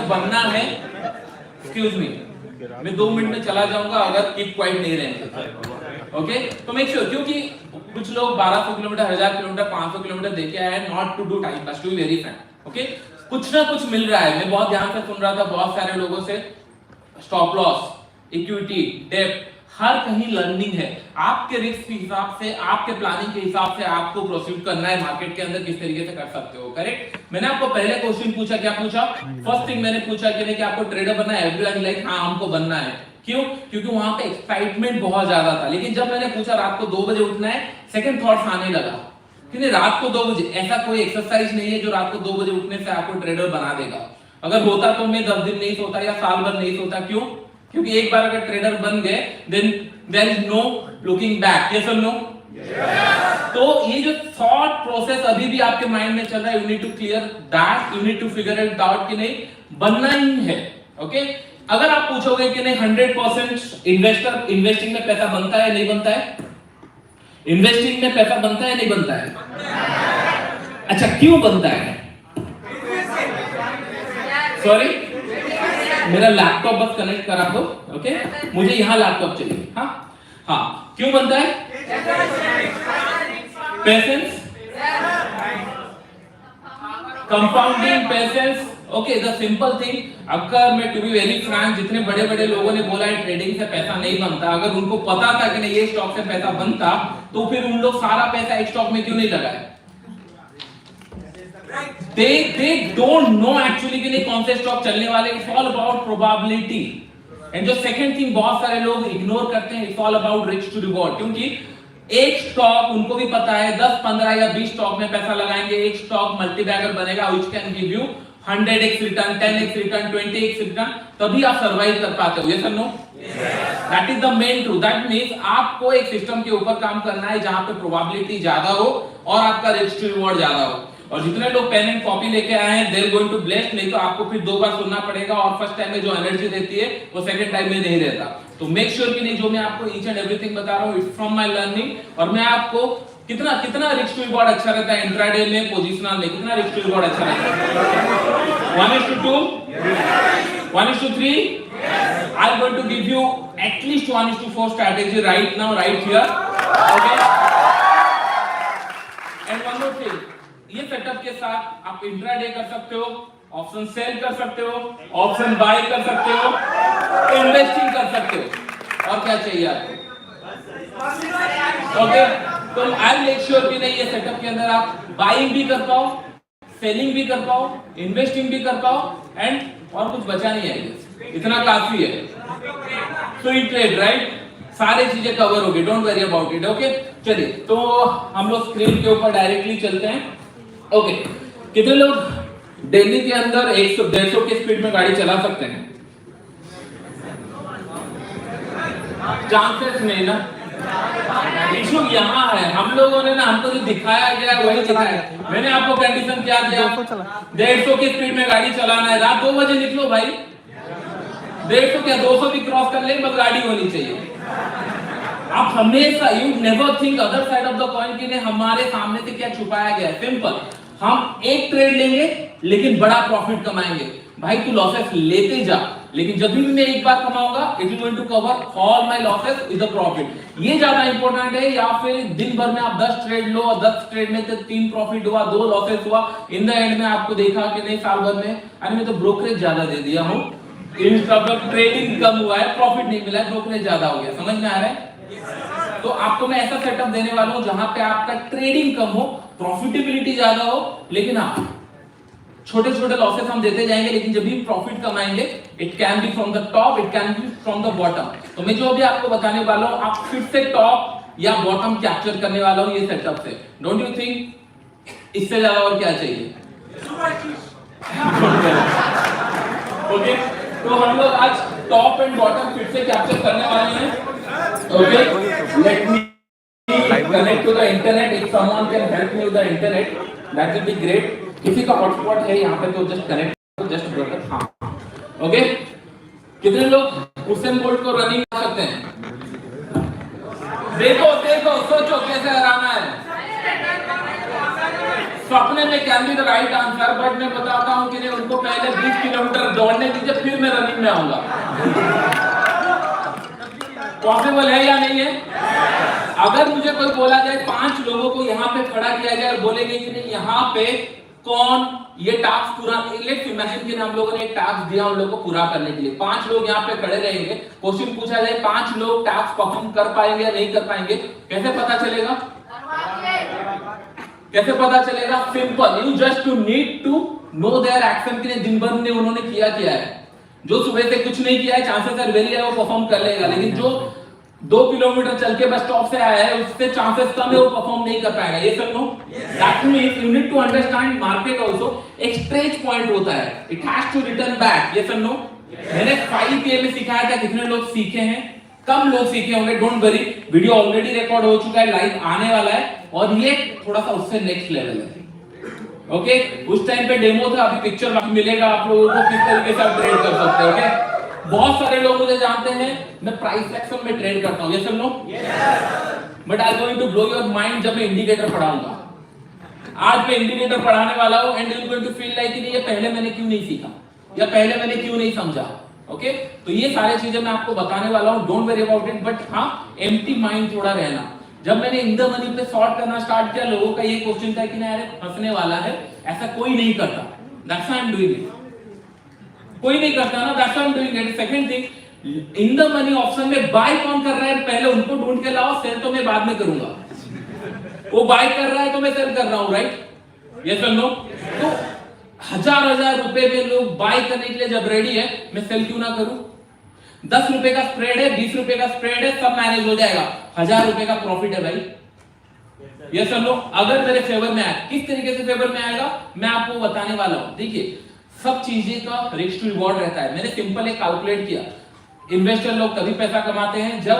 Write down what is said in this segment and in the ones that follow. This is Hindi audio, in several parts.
बनना है, एक्सक्यूज मी, मैं 2 मिनट में चला जाऊंगा अगर कीप क्वाइट नहीं रहेंगे, ओके? तो मेक श्योर, क्योंकि कुछ लोग 1200 किलोमीटर, 1000 किलोमीटर, 500 किलोमीटर देके आए हैं, not to do time pass, to be very frank, okay? कुछ ना कुछ मिल रहा है। मैं बहुत ध्यान से सुन रहा था बहुत सारे लोगों से, स्टॉप लॉस, इक्विटी, डेप्थ, हर कहीं लर्निंग है। आपके रिस्क के हिसाब से, आपके प्लानिंग के हिसाब से आपको प्रोसीड करना है मार्केट के अंदर, किस तरीके से कर सकते हो, करेक्ट? मैंने आपको पहले क्वेश्चन पूछा, क्या पूछा? फर्स्ट थिंग मैंने पूछा कि नहीं कि आपको ट्रेडर बनना है, एवरीवन लाइक हाँ हमको बनना है। क्यों? क्योंकि वहां पे एक्साइटमेंट बहुत ज्यादा था। लेकिन जब मैंने पूछा रात को 2 बजे उठना है, सेकंड थॉट्स आने लगा कि नहीं रात को 2 बजे, ऐसा कोई एक्सरसाइज नहीं है जो रात को 2 बजे उठने से आपको ट्रेडर बना देगा। अगर होता तो मैं 10 दिन नहीं सोता या साल भर नहीं सोता। क्यों? क्योंकि एक बार अगर ट्रेडर बन गए then there is no looking back, yes और नो? तो ये जो थॉट प्रोसेस अभी भी आपके माइंड में चल रहा है, you need to clear that, you need to figure it out कि नहीं बनना ही है, ओके? अगर आप पूछोगे कि नहीं 100% इन्वेस्टर इन्वेस्टिंग में पैसा बनता है नहीं बनता है? इन्वेस्टिंग में पैसा बनता है नहीं बनता है? अच्छा, क्यों बनता है? सॉरी, मेरा लैपटॉप बस कनेक्ट करा दो, ओके? मुझे यहाँ लैपटॉप चाहिए। हाँ हाँ, क्यों बनता है? Patience, compounding, patience, okay? The simple thing. अगर मैं टू बी वेरी फ्रैंक, जितने बड़े बड़े लोगों ने बोला है ट्रेडिंग से पैसा नहीं बनता, अगर उनको पता था कि नहीं ये स्टॉक से पैसा बनता, तो फिर उन लोग सारा पैसा एक स्टॉक में क्यों नहीं लगाए? They don't know actually कि नहीं कौन से स्टॉक चलने वाले। It's all about probability. And जो second thing बहुत सारे लोग इग्नोर करते हैं, it's all about risk to reward. क्योंकि एक स्टॉक उनको भी पता है 10, 15 या 20 स्टॉक में पैसा लगाएंगे, एक स्टॉक मल्टीबैगर बनेगा which can give you 100x return, 10x return, 20x return, तभी आप सर्वाइव कर पाते हो। Yes or no? That is the main truth. That means आपको एक सिस्टम के ऊपर काम करना है जहां पे प्रोबेबिलिटी ज्यादा हो और आपका रिस्क टू रिवॉर्ड ज्यादा हो। और जितने लोग पेन एंड कॉपी लेके आए हैं, they are going to bless, नहीं तो आपको फिर 2 बार सुनना पड़ेगा और फर्स्ट टाइम में जो एनर्जी रहती है वो सेकंड टाइम में नहीं रहता। तो मेक श्योर कि नहीं जो मैं आपको ईच एंड एवरीथिंग बता रहा हूँ इट्स फ्रॉम माय लर्निंग। और मैं आपको कितना रिस्क टू रिवॉर्ड अच्छा रहता है इंट्राडे में, पोजिशनल में कितना रिस्क टू रिवॉर्ड अच्छा रहता है? 1:2, 1:3, I am going to give you at least 1:4 strategy right now, right here, okay? And one more thing, ये सेटअप के साथ आप इंट्राडे कर सकते हो, ऑप्शन सेल कर सकते हो, ऑप्शन बाय कर सकते हो, इन्वेस्टिंग कर सकते हो, और क्या चाहिए आपको? ओके? तो आई मेक श्योर कि नहीं ये सेटअप के अंदर आप बाइंग भी कर पाओ, सेलिंग भी कर पाओ, इन्वेस्टिंग भी कर पाओ, एंड और कुछ बचा नहीं है, इतना काफी है। Swing trade, right? सारी चीजें कवर होगी, don't worry about it, okay? चलिए, तो हम लोग स्क्रीन के ऊपर डायरेक्टली चलते हैं। ओके, कितने लोग दिल्ली के अंदर 100-150 की स्पीड में गाड़ी चला सकते हैं? चांसेस नहीं ना। इशू यहाँ है, हम लोगों ने ना, हमको जो दिखाया गया वही दिखाया। मैंने आपको कंडीशन क्या दिया? 150 की स्पीड में गाड़ी चलाना है, रात 2 बजे निकलो भाई। 150 क्या 200 भी क्रॉस कर ले, बस गाड़ी होनी चाहिए। आप हमेशा you never think other side of the coin कि हमारे सामने से क्या छुपाया गया है। सिंपल, हम एक ट्रेड लेंगे लेकिन बड़ा प्रॉफिट कमाएंगे। भाई तू लॉसेस लेते जा, लेकिन जब भी मैं एक बार कमाऊंगा it is going to cover all my losses with the profit. ये ज्यादा इंपॉर्टेंट है, या फिर दिन भर में आप 10 ट्रेड लो और 10 ट्रेड में से 3 प्रॉफिट हुआ, 2 लॉसेस हुआ, इन द एंड में आपको देखा कि नहीं साल भर में अरे मैं तो ब्रोकरेज ज्यादा दे दिया हूं, ट्रेडिंग कम हुआ है, प्रॉफिट नहीं मिला है, ब्रोकरेज ज्यादा हो गया। समझ में आ रहा है? तो आपको मैं ऐसा सेटअप देने वाला हूं जहां पे आपका ट्रेडिंग कम हो, प्रॉफिटेबिलिटी ज्यादा हो, लेकिन आप छोटे छोटे लॉसेस हम देते जाएंगे, लेकिन जब भी प्रॉफिट कमाएंगे it can be from the top, it can be from the bottom. तो मैं जो भी आपको बताने वाला हूं आप फिर से टॉप या बॉटम कैप्चर करने वाला हूं ये सेटअप से। डोंट यू थिंक इससे ज्यादा और क्या चाहिए? ओके, तो हम लोग आज टॉप एंड बॉटम फिर से कैप्चर करने वाले हैं। Okay, let me connect to the internet. If someone can help me with the internet, that will be great. किसी का हॉटस्पॉट है यहाँ पे तो जस्ट कनेक्ट, जस्ट ब्रदर। हाँ, ओके? कितने लोग उसेन बोल्ट को रनिंग कर सकते हैं? देखो सोचो कैसे हराना है। सपने में can be the right answer, but मैं बताता हूं कि नहीं, उनको पहले 20 किलोमीटर दौड़ने दीजिए, फिर मैं रनिंग में आऊंगा। पॉसिबल है या नहीं है? अगर मुझे कोई बोला जाए 5 लोगों को यहाँ पे खड़ा किया जाए और बोलेंगे कि नहीं यहाँ पे कौन ये टास्क पूरा, लेट्स इमेजिन कि हम लोगों ने एक टास्क दिया उन लोगों को पूरा करने के लिए, 5 लोग यहाँ पे खड़े रहेंगे, क्वेश्चन पूछा जाए 5 लोग टास्क परफॉर्म कर पाएंगे या नहीं कर पाएंगे, कैसे पता चलेगा? कैसे पता चलेगा? Simple, you just to need to know their action कि दिन भर में उन्होंने किया है। जो सुबह से कुछ नहीं किया है, चांसेस आर वेरी है वो परफॉर्म कर लेगा, लेकिन जो 2 किलोमीटर चल के बस स्टॉप से आया है उससे चांसेस कम है वो परफॉर्म नहीं कर पाएगा। ये सब know, that means you need to understand market also एक स्ट्रेच पॉइंट होता है, it has to return back. ये सब नो, मैंने 5 में सिखाया था, कितने लोग सीखे हैं? कम लोग सीखे होंगे, don't worry, video already record हो चुका है, लाइव आने वाला है, और ये थोड़ा सा उससे नेक्स्ट लेवल है। ओके, उस टाइम पे डेमो था, अभी पिक्चर बाकी मिलेगा आप लोगों को किस तरीके से आप ट्रेड कर सकते हैं। ओके, बहुत सारे लोग मुझे जानते हैं, मैं प्राइस सेक्शन में ट्रेड करता हूं, ये सब लोग, but I am going to blow your mind जब मैं इंडिकेटर पढ़ाऊंगा। आज मैं इंडिकेटर पढ़ाने वाला हूं and you are going to feel like ये पहले मैंने क्यों नहीं सीखा या पहले मैंने क्यों नहीं समझा। ओके, तो ये सारी चीजें मैं आपको बताने वाला हूं, don't worry about it, but हाँ एम्प्टी माइंड थोड़ा रहना। जब मैंने इन द मनी पे सॉर्ट करना स्टार्ट किया, लोगों का ये क्वेश्चन था कि ना यार फंसने वाला है, ऐसा कोई नहीं करता, that's why I am doing it, कोई नहीं करता ना, that's why I am doing it. Second thing, in the money option में बाय कौन कर रहा है पहले उनको ढूंढ के लाओ, सेल तो मैं बाद में करूंगा। वो बाय कर रहा है तो मैं सेल कर रहा हूं, राइट? यस और नो? तो हजार रुपए में लोग बाय करने के लिए जब रेडी है, मैं सेल क्यों ना करूं? 10 रुपए का स्प्रेड है, 20 रुपए का स्प्रेड है, सब मैनेज हो जाएगा, 1000 रुपए का प्रॉफिट है भाई। ये सब लोग अगर मेरे फेवर में आए, किस तरीके से फेवर में आएगा मैं आपको बताने वाला हूं। देखिए, सब चीजें का रिस्क टू रिवॉर्ड रहता है। मैंने सिंपल एक कैलकुलेट किया, इन्वेस्टर लोग तभी पैसा कमाते हैं जब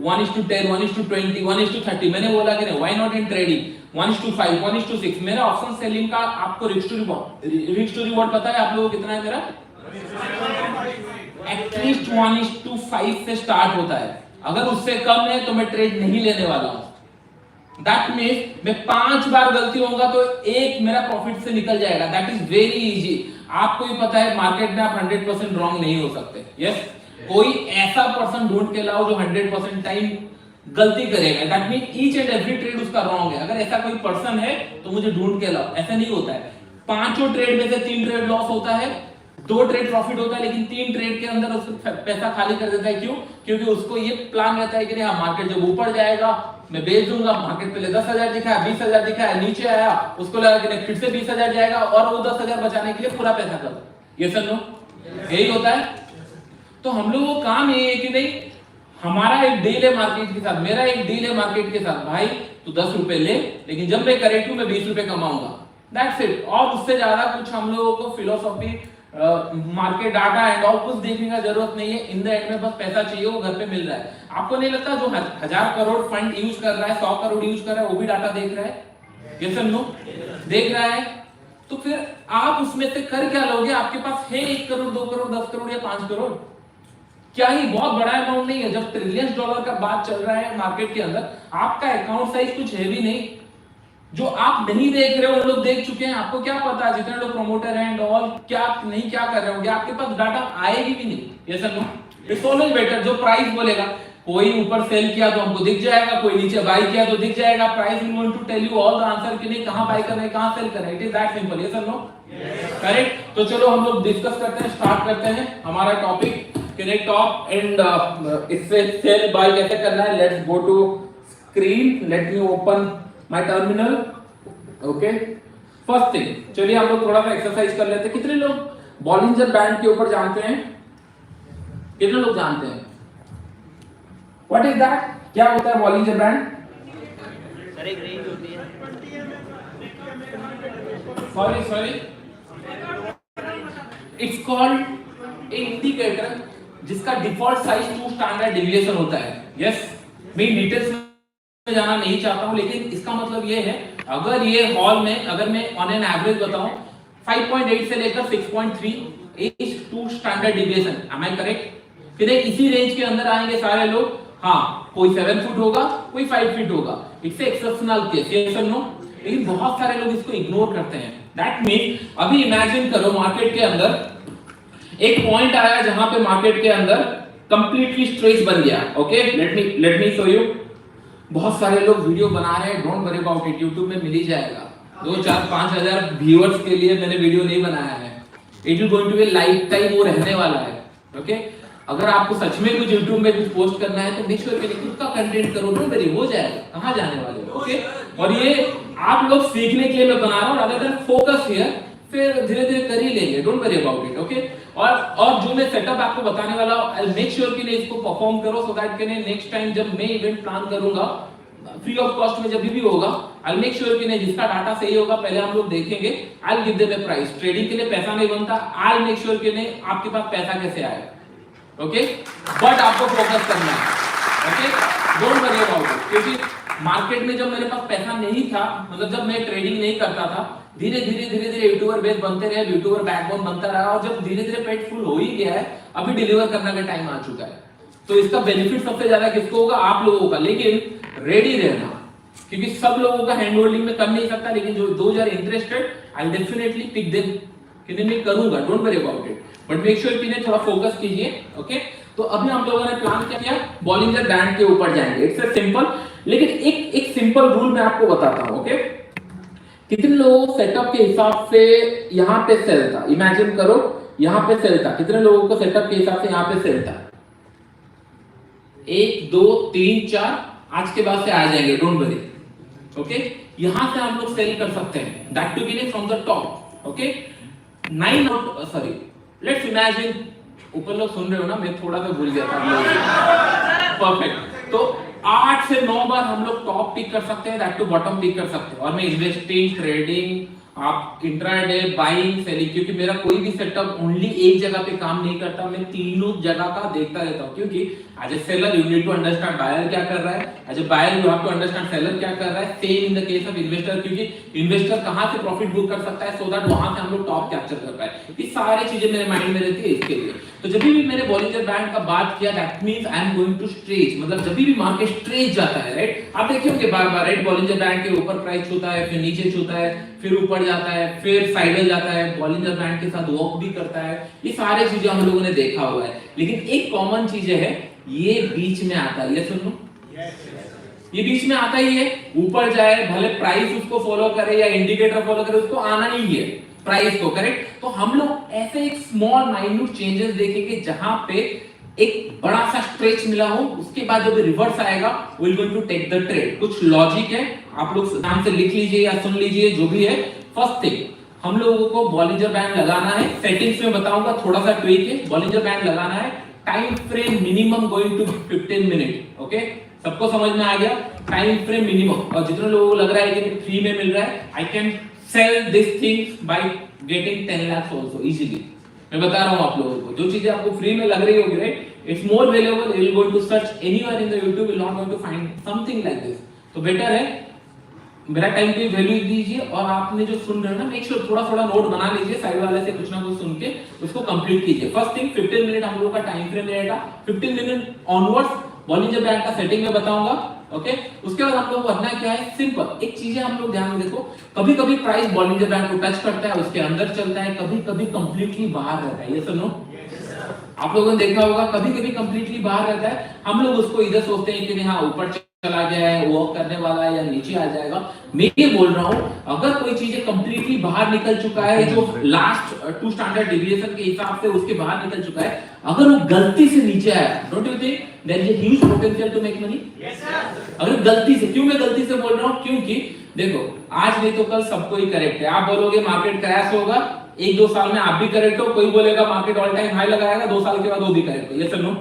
1:10, 1:20, 1:30। मैंने बोला कि नहीं, व्हाई नॉट इन ट्रेडिंग 1:5, 1:6। मेरा ऑप्शन सेलिंग का आपको रिस्क टू रिवॉर्ड पता है आप लोगों को कितना है मेरा? एटलीस्ट 1:5 से स्टार्ट होता है। अगर उससे कम है तो मैं ट्रेड नहीं लेने वाला हूं। दैट मींस मैं 5 बार गलती होगा तो एक मेरा प्रॉफिट से निकल जाएगा। That is very easy. आपको भी पता है मार्केट में आप 100% रॉन्ग नहीं हो सकते। यस, कोई ऐसा पर्सन ढूंढ के लाओ जो 100% टाइम गलती करेगा। That means each and every trade उसका रॉन्ग है। अगर ऐसा कोई पर्सन है तो मुझे ढूंढ के लाओ। ऐसा नहीं होता है। 5 ट्रेड में से 3 ट्रेड लॉस होता है, 2 ट्रेड प्रॉफिट होता है, लेकिन 3 ट्रेड के अंदर उसको पैसा खाली कर देता है। क्यों? क्योंकि उसको ये प्लान रहता है कि नहीं मार्केट जब ऊपर जाएगा मैं बेच दूंगा। मार्केट पहले 10,000 दिखाया, 20,000 दिखाया, नीचे आया, उसको लगा कि नहीं फिर से 20,000 जाएगा और वो 10,000 बचाने के लिए पूरा पैसा कर दो। ये सब नो, यही होता है। तो हम लोगों का काम ये है कि नहीं, हमारा एक डील है मार्केट के साथ, मेरा एक डील है मार्केट के साथ, भाई तू 10 रुपए ले, लेकिन जब मैं करेक्ट हूं मैं 20 रुपए कमाऊंगा। That's it. और उससे ज्यादा कुछ हम लोगों को philosophy, market data and all कुछ देखने का जरूरत नहीं है। इन द एंड में बस पैसा चाहिए, वो घर पे मिल रहा है। आपको नहीं लगता जो 1000 करोड़ फंड यूज कर रहा है, 100 करोड़ यूज कर रहा है, वो भी डाटा देख रहा है? ये सब नो, देख रहा है। तो फिर आप उसमें से कर क्या लोगे? आपके पास है 1 करोड़, 2 करोड़, 10 करोड़ या 5 करोड़, क्या ही बहुत बड़ा अमाउंट नहीं है। जब ट्रिलियंस डॉलर का बात चल रहा है मार्केट के अंदर, आपका अकाउंट साइज कुछ है भी नहीं। जो आप नहीं देख रहे हो वो लोग देख चुके हैं। आपको क्या पता जितने लोग प्रमोटर हैं एंड ऑल क्या नहीं क्या कर रहे होंगे, आपके पास डाटा आएगी भी नहीं। ये सब इट्स ऑलवेज बेटर जो प्राइस बोलेगा। कोई ऊपर सेल किया तो हमको दिख जाएगा, कोई नीचे बाय किया तो दिख जाएगा। Price will going to tell you all the answer कि नहीं कहां बाय करना है, कहां सेल करना है। It is that simple. ये सब नो, करेक्ट? तो चलो हम लोग डिस्कस करते हैं, स्टार्ट करते हैं हमारा टॉपिक कनेक्ट टॉप एंड इससे सेल बाय कैसे करना है। Let's go to screen, let me open my terminal. Okay, first thing, चलिए हम लोग थोड़ा सा एक्सरसाइज कर लेते हैं। कितने लोग बॉलिंजर बैंड के ऊपर जानते हैं? कितने लोग जानते हैं? What is that? क्या होता है बॉलिंजर बैंड? सर एक रेंज होती है। सॉरी इट्स कॉल्ड इंडिकेटर जिसका डिफॉल्ट साइज 2 स्टैंडर्ड डेविएशन होता है। यस, मैं डिटेल्स में जाना नहीं चाहता हूं, लेकिन इसका मतलब ये है अगर ये हॉल में अगर मैं ऑन एन एवरेज बताऊं 5.8 से लेकर 6.3 is 2 standard deviation. Am I correct? फिर इसी रेंज के अंदर आएंगे सारे लोग। हाँ, कोई 7 फुट होगा, कोई 5 फीट होगा। It's exceptional case. ये सब नो, लेकिन बहुत सारे लोग इसको इग्नोर करते हैं। दैट मीन अभी इमेजिन करो मार्केट के अंदर एक पॉइंट आया जहां पे मार्केट के अंदर कंप्लीटली स्ट्रेच बन गया। Okay, let me show you. बहुत सारे लोग वीडियो बना रहे हैं, don't worry about it, YouTube में मिल ही जाएगा। 2-4-5 हजार व्यूअर्स के लिए मैंने वीडियो नहीं बनाया है। It will going to be life time, वो रहने वाला है। ओके, अगर आपको सच में कुछ YouTube में कुछ पोस्ट करना है तो मेक श्योर कि खुद का कंटेंट करो, डोंट वरी, हो जाएगा, कहां जाने वाले हो। ओके, और ये आप लोग सीखने के लिए मैं बना रहा हूं, रादर देन फोकस हियर, फिर धीरे-धीरे कर ही लेंगे, don't worry about it. Okay, और जो मैं सेटअप आपको बताने वाला हूं, आई मेक श्योर कि इसको परफॉर्म करो सो दैट कि नेक्स्ट टाइम जब मैं इवेंट प्लान करूंगा फ्री ऑफ कॉस्ट में, जब भी होगा, आई मेक श्योर कि जिसका डाटा सही होगा पहले हम लोग देखेंगे, I give them a price. Trading के लिए पैसा नहीं बनता, आई मेक श्योर कि आपके पास पैसा कैसे आए। ओके, बट आपको फोकस करना है। Okay, don't worry about it, क्योंकि मार्केट में जब मेरे पास पैसा नहीं था, मतलब जब मैं ट्रेडिंग नहीं करता था, धीरे धीरे यूट्यूबर बेस बनते रहे, यूट्यूबर बैकबोन बनता रहा, और जब धीरे धीरे पेट फुल हो ही गया है, अभी डिलीवर करने का टाइम आ चुका है। तो इसका बेनिफिट सबसे ज्यादा किसको होगा? आप लोगों का। लेकिन रेडी रहना, क्योंकि सब लोगों का हैंड होल्डिंग में कर नहीं सकता, लेकिन जो 2000 interested, I definitely pick them, कि मैं करूंगा, don't worry about it, but make sure कि थोड़ा फोकस कीजिए। ओके, तो अभी हम लोगों ने प्लान क्या किया, बॉलिंजर बैंड के ऊपर जाएंगे। इट्स अ सिंपल, लेकिन एक सिंपल रूल मैं आपको बताता हूं। ओके, कितने लोगों सेटअप के हिसाब से यहां पे सेल था, इमेजिन करो यहां पे सेल था, कितने लोगों को सेटअप के हिसाब से यहां पे सेल था? 1 2 3 4, आज के बाद से आ जाएंगे, डोंट वरी। ओके, यहां से हम लोग सेल कर सकते हैं, that to be from the top. Okay, 9 sorry, let's imagine, ऊपर लोग सुन रहे हो ना, मैं थोड़ा सा भूल गया था। परफेक्ट, तो 8 से 9 बार हम लोग टॉप पिक कर सकते हैं, दैट टू बॉटम पिक कर सकते हैं। और मैं इन्वेस्टिंग, ट्रेडिंग, आप इंट्राडे, बाइंग, सेलिंग, क्योंकि मेरा कोई भी सेटअप ओनली एक जगह पे काम नहीं करता, मैं तीनों जगह का देखता रहता हूं। क्योंकि as a seller you need to understand buyer क्या कर रहा है, as a buyer you have to understand seller क्या कर रहा है। Same in the case of investor, क्योंकि इन्वेस्टर कहां से प्रॉफिट बुक कर सकता है, सो दैट वहां से हम लोग टॉप कैप्चर कर पाए। ये सारी चीजें मेरे माइंड में रहती है इसके लिए। तो जब भी मैंने बॉलिंजर बैंड का बात किया, that means I am going to stretch, मतलब जब भी मार्केट स्ट्रेच जाता है, राइट, आप देखे होंगे बार बार, राइट, बॉलिंजर बैंड के ऊपर प्राइस छूता है, फिर नीचे छूता है, फिर ऊपर जाता है, फिर साइडवेज जाता है, बॉलिंजर बैंड के साथ वॉक भी करता है। ये सारी चीजें हम लोगों ने देखा हुआ है, लेकिन एक कॉमन चीज है, ये बीच में आता है। ये सुन लो, ये बीच में आता ही है, ऊपर जाए भले प्राइस उसको फॉलो करे या इंडिकेटर फॉलो करे, उसको आना ही है प्राइस को, करेक्ट। तो हम लोग ऐसे एक स्मॉल माइन्यूट चेंजेस देखेंगे जहां पे एक बड़ा सा स्ट्रेच मिला हो, उसके बाद जब रिवर्स आएगा, we will going to take the trade. कुछ लॉजिक है, आप लोग ध्यान से लिख लीजिए या सुन लीजिए, जो भी है। फर्स्ट थिंग, हम लोगों को बॉलिंजर बैंड लगाना है, सेटिंग्स में बताऊंगा, थोड़ा सा ट्विक है, बॉलिंजर बैंड लगाना है, time frame minimum going to 15 minute. Okay, सबको समझ में आ गया, टाइम फ्रेम मिनिमम। और जितने लोगों को लग रहा है कि फ्री में मिल रहा है, I can sell this things by getting 10 lakhs also easily. मैं बता रहा हूं आप लोगों को, जो चीजें आपको फ्री में लग रही होगी, right, it's more available, you will go to search anywhere in the YouTube, you will not going to find something like this. तो बेटर है मेरा टाइम पे वैल्यू दीजिए, और आपने जो सुन रहे हो ना, मेक श्योर थोड़ा नोट बना लीजिए, साइड वाले से कुछ ना कुछ सुन के उसको कंप्लीट कीजिए। फर्स्ट थिंग, 15 मिनट हम लोग का टाइम फ्रेम रहेगा, 15 मिनट ऑनवर्ड्स बॉलिंजर बैंड का सेटिंग में बताऊंगा। ओके, उसके बाद हम लोग को करना क्या है, सिंपल एक चीज है, हम लोग ध्यान में देखो, कभी कभी प्राइस बॉलिंजर बैंड को टच करता है, उसके अंदर चलता है, कभी कभी कंप्लीटली बाहर रहता है। ये सुनो, आप लोगों ने देखा होगा, कभी कभी कंप्लीटली बाहर रहता है, हम लोग उसको इधर सोचते हैं कि हाँ ऊपर चला गया है, वॉक करने वाला है, या नीचे आ जाएगा। मैं ये बोल रहा हूं, अगर कोई चीज कंप्लीटली बाहर निकल चुका है, जो लास्ट 2 स्टैंडर्ड डेविएशन के हिसाब से उसके बाहर निकल चुका है, अगर वो गलती से नीचे आया, don't you think there is a huge potential to make money? Yes sir. अगर गलती से, क्यों मैं गलती से बोल रहा हूं, क्योंकि देखो आज नहीं तो कल सबको ही करेक्ट है। आप बोलोगे मार्केट क्रैश होगा, 1-2 साल में आप भी करेक्ट हो, कोई बोलेगा मार्केट ऑल टाइम हाई लगाएगा, 2 साल के बाद वो भी करेक्ट हो। ये सुनो,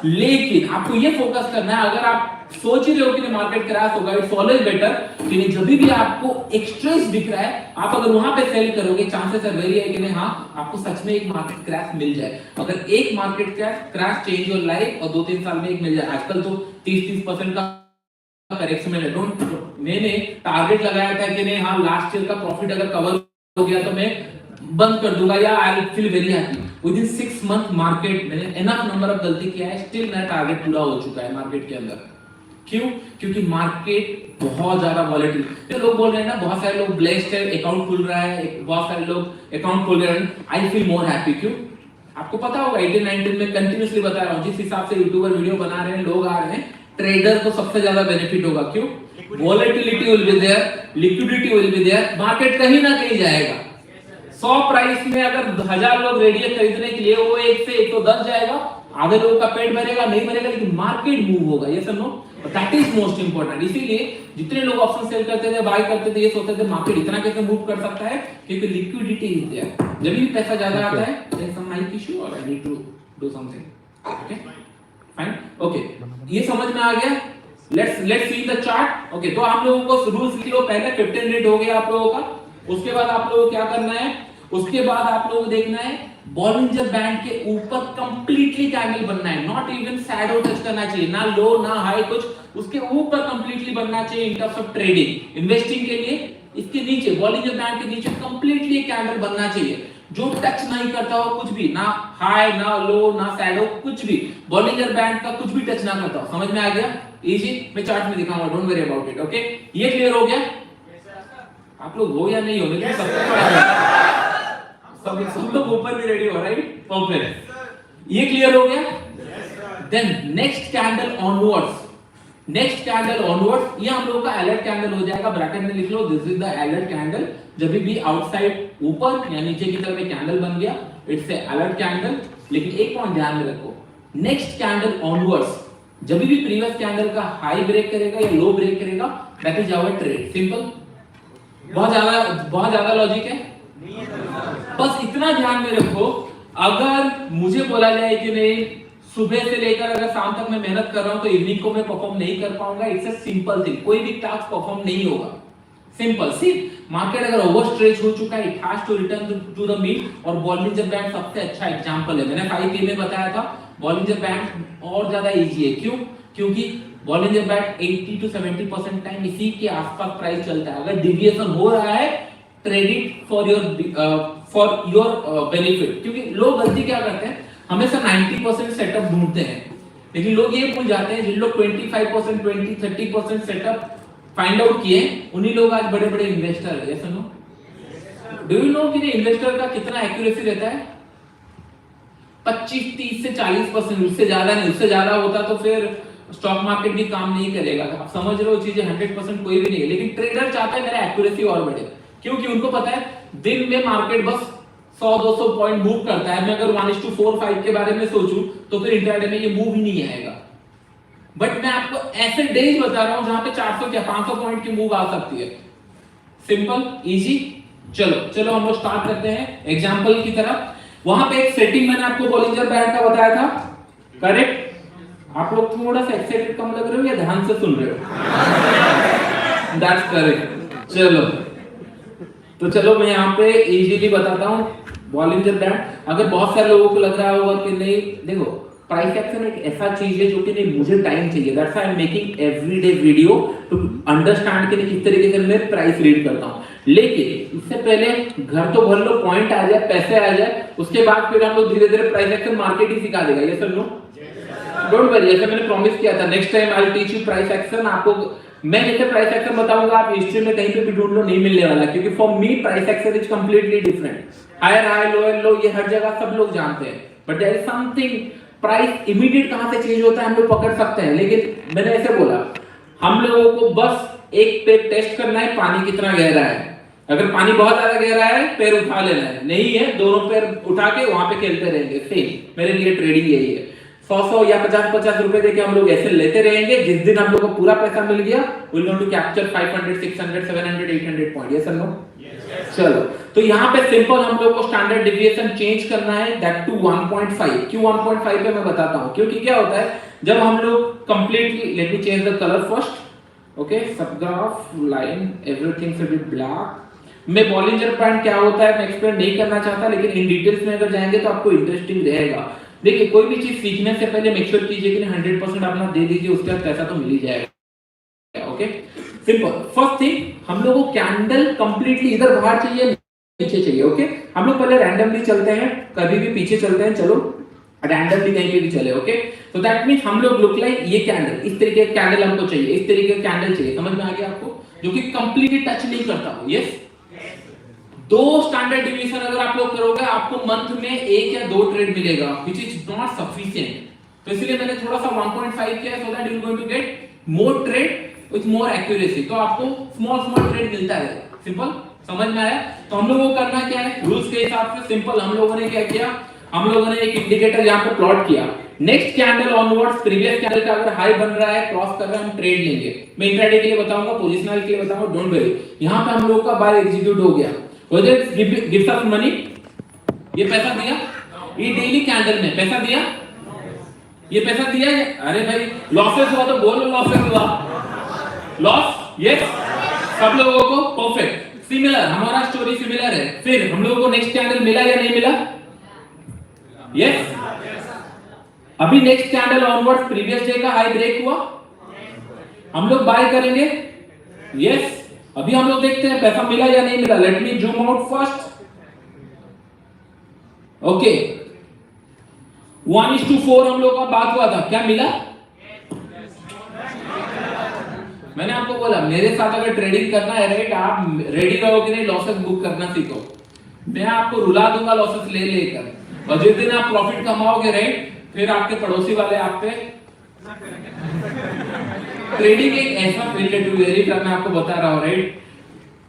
लेकिन आपको ये फोकस करना है, अगर आप सोच ही रहे हो कि मार्केट क्रैश होगा, इट्स ऑलवेज बेटर कि जब भी आपको एक स्ट्रेस दिख रहा है, आप अगर वहां पे सेल करोगे, चांसेस है वेरी है कि हाँ आपको सच में एक मार्केट क्रैश मिल जाए। अगर एक market crash change your life, और 2-3 साल में एक मिल जाए। आजकल तो 30% का करेक्शन में डोंट, मैंने टारगेट लगाया था कि नहीं हाँ लास्ट ईयर का प्रॉफिट अगर कवर हो गया तो मैं बंद कर दूंगा, या I will feel very happy. With in 6 month market मैंने एनफ नंबर ऑफ गलती किया है, स्टिल मेरा टारगेट पूरा हो चुका है मार्केट के अंदर। क्यों? क्योंकि मार्केट बहुत ज्यादा वॉलेटिल। तो लोग बोल रहे हैं ना, बहुत सारे लोग ब्लेस्ड है, अकाउंट खुल रहा है, बहुत सारे लोग अकाउंट खोल रहे हैं, आई फील मोर हैप्पी। क्यों? आपको पता होगा 18-19 में कंटिन्यूअसली बता रहा हूं, जिस हिसाब से यूट्यूबर वीडियो बना रहे हैं, लोग आ रहे हैं, ट्रेडर को सबसे ज्यादा बेनिफिट होगा। क्यों? Volatility will be there, liquidity will be there, market कहीं ना कहीं जाएगा। 100 प्राइस में अगर 1000 लोग रेडी है खरीदने के लिए, वो 1 से 110 जाएगा, आधे लोगों का पेट भरेगा, नहीं भरेगा, लेकिन मार्केट मूव होगा। ये समझो, दैट इज मोस्ट इंपॉर्टेंट। इसीलिए जितने लोग ऑप्शन सेल करते थे, बाय करते थे, ये सोचते थे मार्केट इतना कैसे मूव कर सकता है, क्योंकि लिक्विडिटी इज देयर। जब भी पैसा ज्यादा आता है, there is some mic issue और I need to do something. Okay fine, okay, ये समझ में आ गया। Let's see the chart. Okay, तो आप लोगों को रूल्स लिख लो। पहले 15 मिनट हो गया आप लोगों का। उसके बाद आप लोगों को क्या करना है? उसके बाद आप लोगों को देखना है बॉलिंजर बैंड के ऊपर कंप्लीटली कैंडल बनना है, नॉट इवन शैडो टच करना चाहिए, ना लो ना हाई, कुछ उसके ऊपर कंप्लीटली बनना चाहिए in terms of trading. Investing के लिए इसके नीचे, बॉलिंजर बैंड के नीचे कंप्लीटली कैंडल बनना चाहिए, जो टच नहीं करता हो कुछ भी, ना हाई ना लो ना शैडो, कुछ भी बॉलिंजर बैंड का कुछ भी टच ना करता हो। समझ में आ गया? इजी, मैं चार्ट में दिखाऊंगा, don't worry about it. Okay, ये क्लियर हो गया? आप लोग हो या नहीं हो, लेकिन सब लोग ऊपर भी रेडी हो, राइट? परफेक्ट, ये क्लियर हो गया। Then next candle onwards, next candle onwards, ये हम लोगों का अलर्ट कैंडल हो जाएगा। ब्रैकेट में लिख लो, this is the alert candle. जब भी आउटसाइड ऊपर या नीचे की तरफ एक कैंडल बन गया, इट्स ए अलर्ट कैंडल। लेकिन एक पॉइंट ध्यान में रखो, नेक्स्ट कैंडल ऑनवर्ड्स जब भी प्रीवियस कैंडल का हाई ब्रेक करेगा या लो ब्रेक करेगा, that is our trade. Simple, बहुत ज्यादा लॉजिक है। बस इतना ध्यान में रखो, अगर मुझे बोला जाए कि नहीं सुबह से लेकर अगर शाम तक मैं मेहनत कर रहा हूं तो इवनिंग को मैं परफॉर्म नहीं कर पाऊंगा, इट्स अ सिंपल थिंग, कोई भी टास्क परफॉर्म नहीं होगा। सिंपल सी, मार्केट अगर ओवर स्ट्रेच हो चुका है, it has to return to the mean, और बॉलिंजर बैंड सबसे अच्छा एग्जांपल है। मैंने 5K में बताया था, बॉलिंजर बैंड और ज्यादा इजी है। क्यों? क्योंकि बॉलिंजर बैंड 80 to 70% टाइम इसी के आसपास प्राइस चलता है। अगर डिविएशन हो रहा है, trade it for your benefit. क्योंकि लोग गलती क्या करते हैं, हमेशा 90% सेटअप ढूंढते हैं, लेकिन लोग ये भूल जाते हैं, जिन लोग 25%, 20-30% सेटअप फाइंड आउट किए, उन्हीं लोग आज बड़े बड़े इन्वेस्टर है। ऐसा नो, डू यू नो कि इन्वेस्टर का कितना एक्यूरेसी रहता है? 25-30 से 40%, उससे ज्यादा नहीं। उससे ज्यादा होता तो फिर स्टॉक मार्केट भी काम नहीं करेगा। आप समझ रहे हो चीजें, 100% कोई भी नहीं है, लेकिन ट्रेडर चाहता है मेरा एक्यूरेसी और बढ़े। क्योंकि उनको पता है दिन में मार्केट बस 100-200 पॉइंट मूव करता है। मैं अगर 1:4-5 के बारे में सोचूं तो फिर इंट्राडे में ये मूव ही नहीं आएगा। बट मैं आपको ऐसे डेज बता रहा हूं जहां पे 400 या 500 पॉइंट की मूव आ सकती है। Simple, easy. चलो हम लोग स्टार्ट करते हैं एग्जांपल की तरफ। वहां पे एक सेटिंग मैंने आपको बॉलिंजर बैंड का बताया था, करेक्ट? आप लोग थोड़ा सा एक्साइटेड कम लग रहे हो या ध्यान से सुन रहे हो? That's correct. तो चलो मैं यहाँ पे इजीली बताता हूँ बॉलिंजर बैंड। अगर बहुत सारे लोगों को लग रहा होगा कि नहीं, देखो प्राइस एक्शन एक ऐसा चीज है जो कि नहीं, मुझे टाइम चाहिए, that's why I am making everyday video to understand कि किस तरीके से मैं प्राइस रीड करता हूँ। लेकिन इससे पहले घर तो भर लो, पॉइंट आ जाए, पैसे आ जाए, उसके बाद फिर हम लोग धीरे धीरे प्राइस एक्शन मार्केट ही सिखा देगा। ये सब लो, डोंट वरी, जैसे मैंने प्रॉमिस किया था, next time I will teach you price action. आपको मैं जैसे प्राइस एक्शन बताऊंगा, आप हिस्ट्री में कहीं पे भी ढूंढ लो, नहीं मिलने वाला, क्योंकि for me price action is completely different. Higher high, lower low, ये हर जगह सब लोग जानते हैं, but there is something, price immediate कहां से चेंज होता है हम लोग पकड़ सकते हैं। लेकिन मैंने ऐसे बोला, हम लोगों को बस एक पैर टेस्ट करना है, पानी कितना गहरा है। अगर पानी बहुत ज्यादा गहरा है, पैर उठा लेना है, नहीं है दोनों पैर उठा के वहां पे खेलते रहेंगे। सेम मेरे लिए ट्रेडिंग यही है, 100 या 50 रुपए देके हम लोग ऐसे लेते रहेंगे। जिस दिन हम लोग को पूरा पैसा मिल गया, we will going to capture 500, 600, 700, 800 point. Yes और नो? चलो, तो यहाँ पे सिंपल हम लोग को स्टैंडर्ड डिविएशन चेंज करना है, दैट टू 1.5। क्यों 1.5 पे मैं बताता हूँ, क्योंकि क्या होता है जब हम लोग completely, let me change the colour first, okay, सब graph line everything should be black. मैं बॉलिंजर बैंड क्या होता है मैं एक्सप्लेन नहीं करना चाहता, लेकिन इन डिटेल्स में अगर जाएंगे तो आपको इंटरेस्टिंग रहेगा। देखिए, कोई भी चीज सीखने से पहले मेक श्योर कीजिए कि 100% अपना दे दीजिए, उसके बाद पैसा तो मिल ही जाएगा। Okay, simple. फर्स्ट थिंग, हम लोगों को कैंडल कंप्लीटली इधर बाहर चाहिए, पीछे चाहिए। ओके, हम लोग पहले रैंडमली चलते हैं, कभी भी पीछे चलते हैं। चलो, रैंडमली कहीं पे भी चले, ओके। तो दैट मींस हम लोग लुक लाइक ये कैंडल, इस तरीके का कैंडल हमको चाहिए, इस तरीके का कैंडल चाहिए, समझ में आ गया आपको, जो कि कंप्लीटली टच नहीं करता हो। यस, 2 स्टैंडर्ड डिवीजन अगर आप लोग करोगे आपको मंथ में 1 या 2 ट्रेड मिलेगा, व्हिच इज नॉट सफिशिएंट। तो इसलिए मैंने थोड़ा सा 1.5 किया, so that you are going to get more trade with more accuracy. तो आपको स्मॉल ट्रेड मिलता है, सिंपल, समझ में आया। तो हम लोगों को करना क्या है, रूल्स के हिसाब से सिंपल हम लोगों ने क्या किया, हम लोगों ने एक इंडिकेटर यहां पे प्लॉट किया, next candle onwards previous candle का अगर हाई बन रहा है, क्रॉस कर रहा है, हम ट्रेड लेंगे। मैं इंट्राडे के लिए बताऊंगा, पोजिशनल के लिए बताऊंगा, डोंट वरी। यहां पे हम लोगों का बाय एग्जीक्यूट हो गया, वेदर गिव्स अस मनी, ये पैसा दिया, ये डेली कैंडल में पैसा दिया, ये पैसा दिया। अरे भाई लॉसेस हुआ तो बोलो लॉसेस हुआ, लॉस, यस, सब लोगों को परफेक्ट, सिमिलर, हमारा स्टोरी सिमिलर है। फिर हम लोगों को नेक्स्ट कैंडल मिला या नहीं मिला, यस। अभी next candle onwards previous day का हाई ब्रेक हुआ, हम लोग बाय करेंगे, यस। अभी हम लोग देखते हैं पैसा मिला या नहीं मिला, let me zoom out first, okay. 1:4 हम लोग का बात हुआ था, क्या मिला? मैंने आपको बोला मेरे साथ अगर ट्रेडिंग करना है, राइट, आप रेडी रहो कि नहीं, लॉसेस बुक करना सीखो। मैं आपको रुला दूंगा लॉसेस ले लेकर, और जिस दिन आप प्रॉफिट कमाओगे, राइट, फिर आपके पड़ोसी वाले आप पे। ट्रेडिंग एक ऐसा फील्ड है, टू वेरी फ्रैंक, मैं आपको बता रहा हूँ, राइट,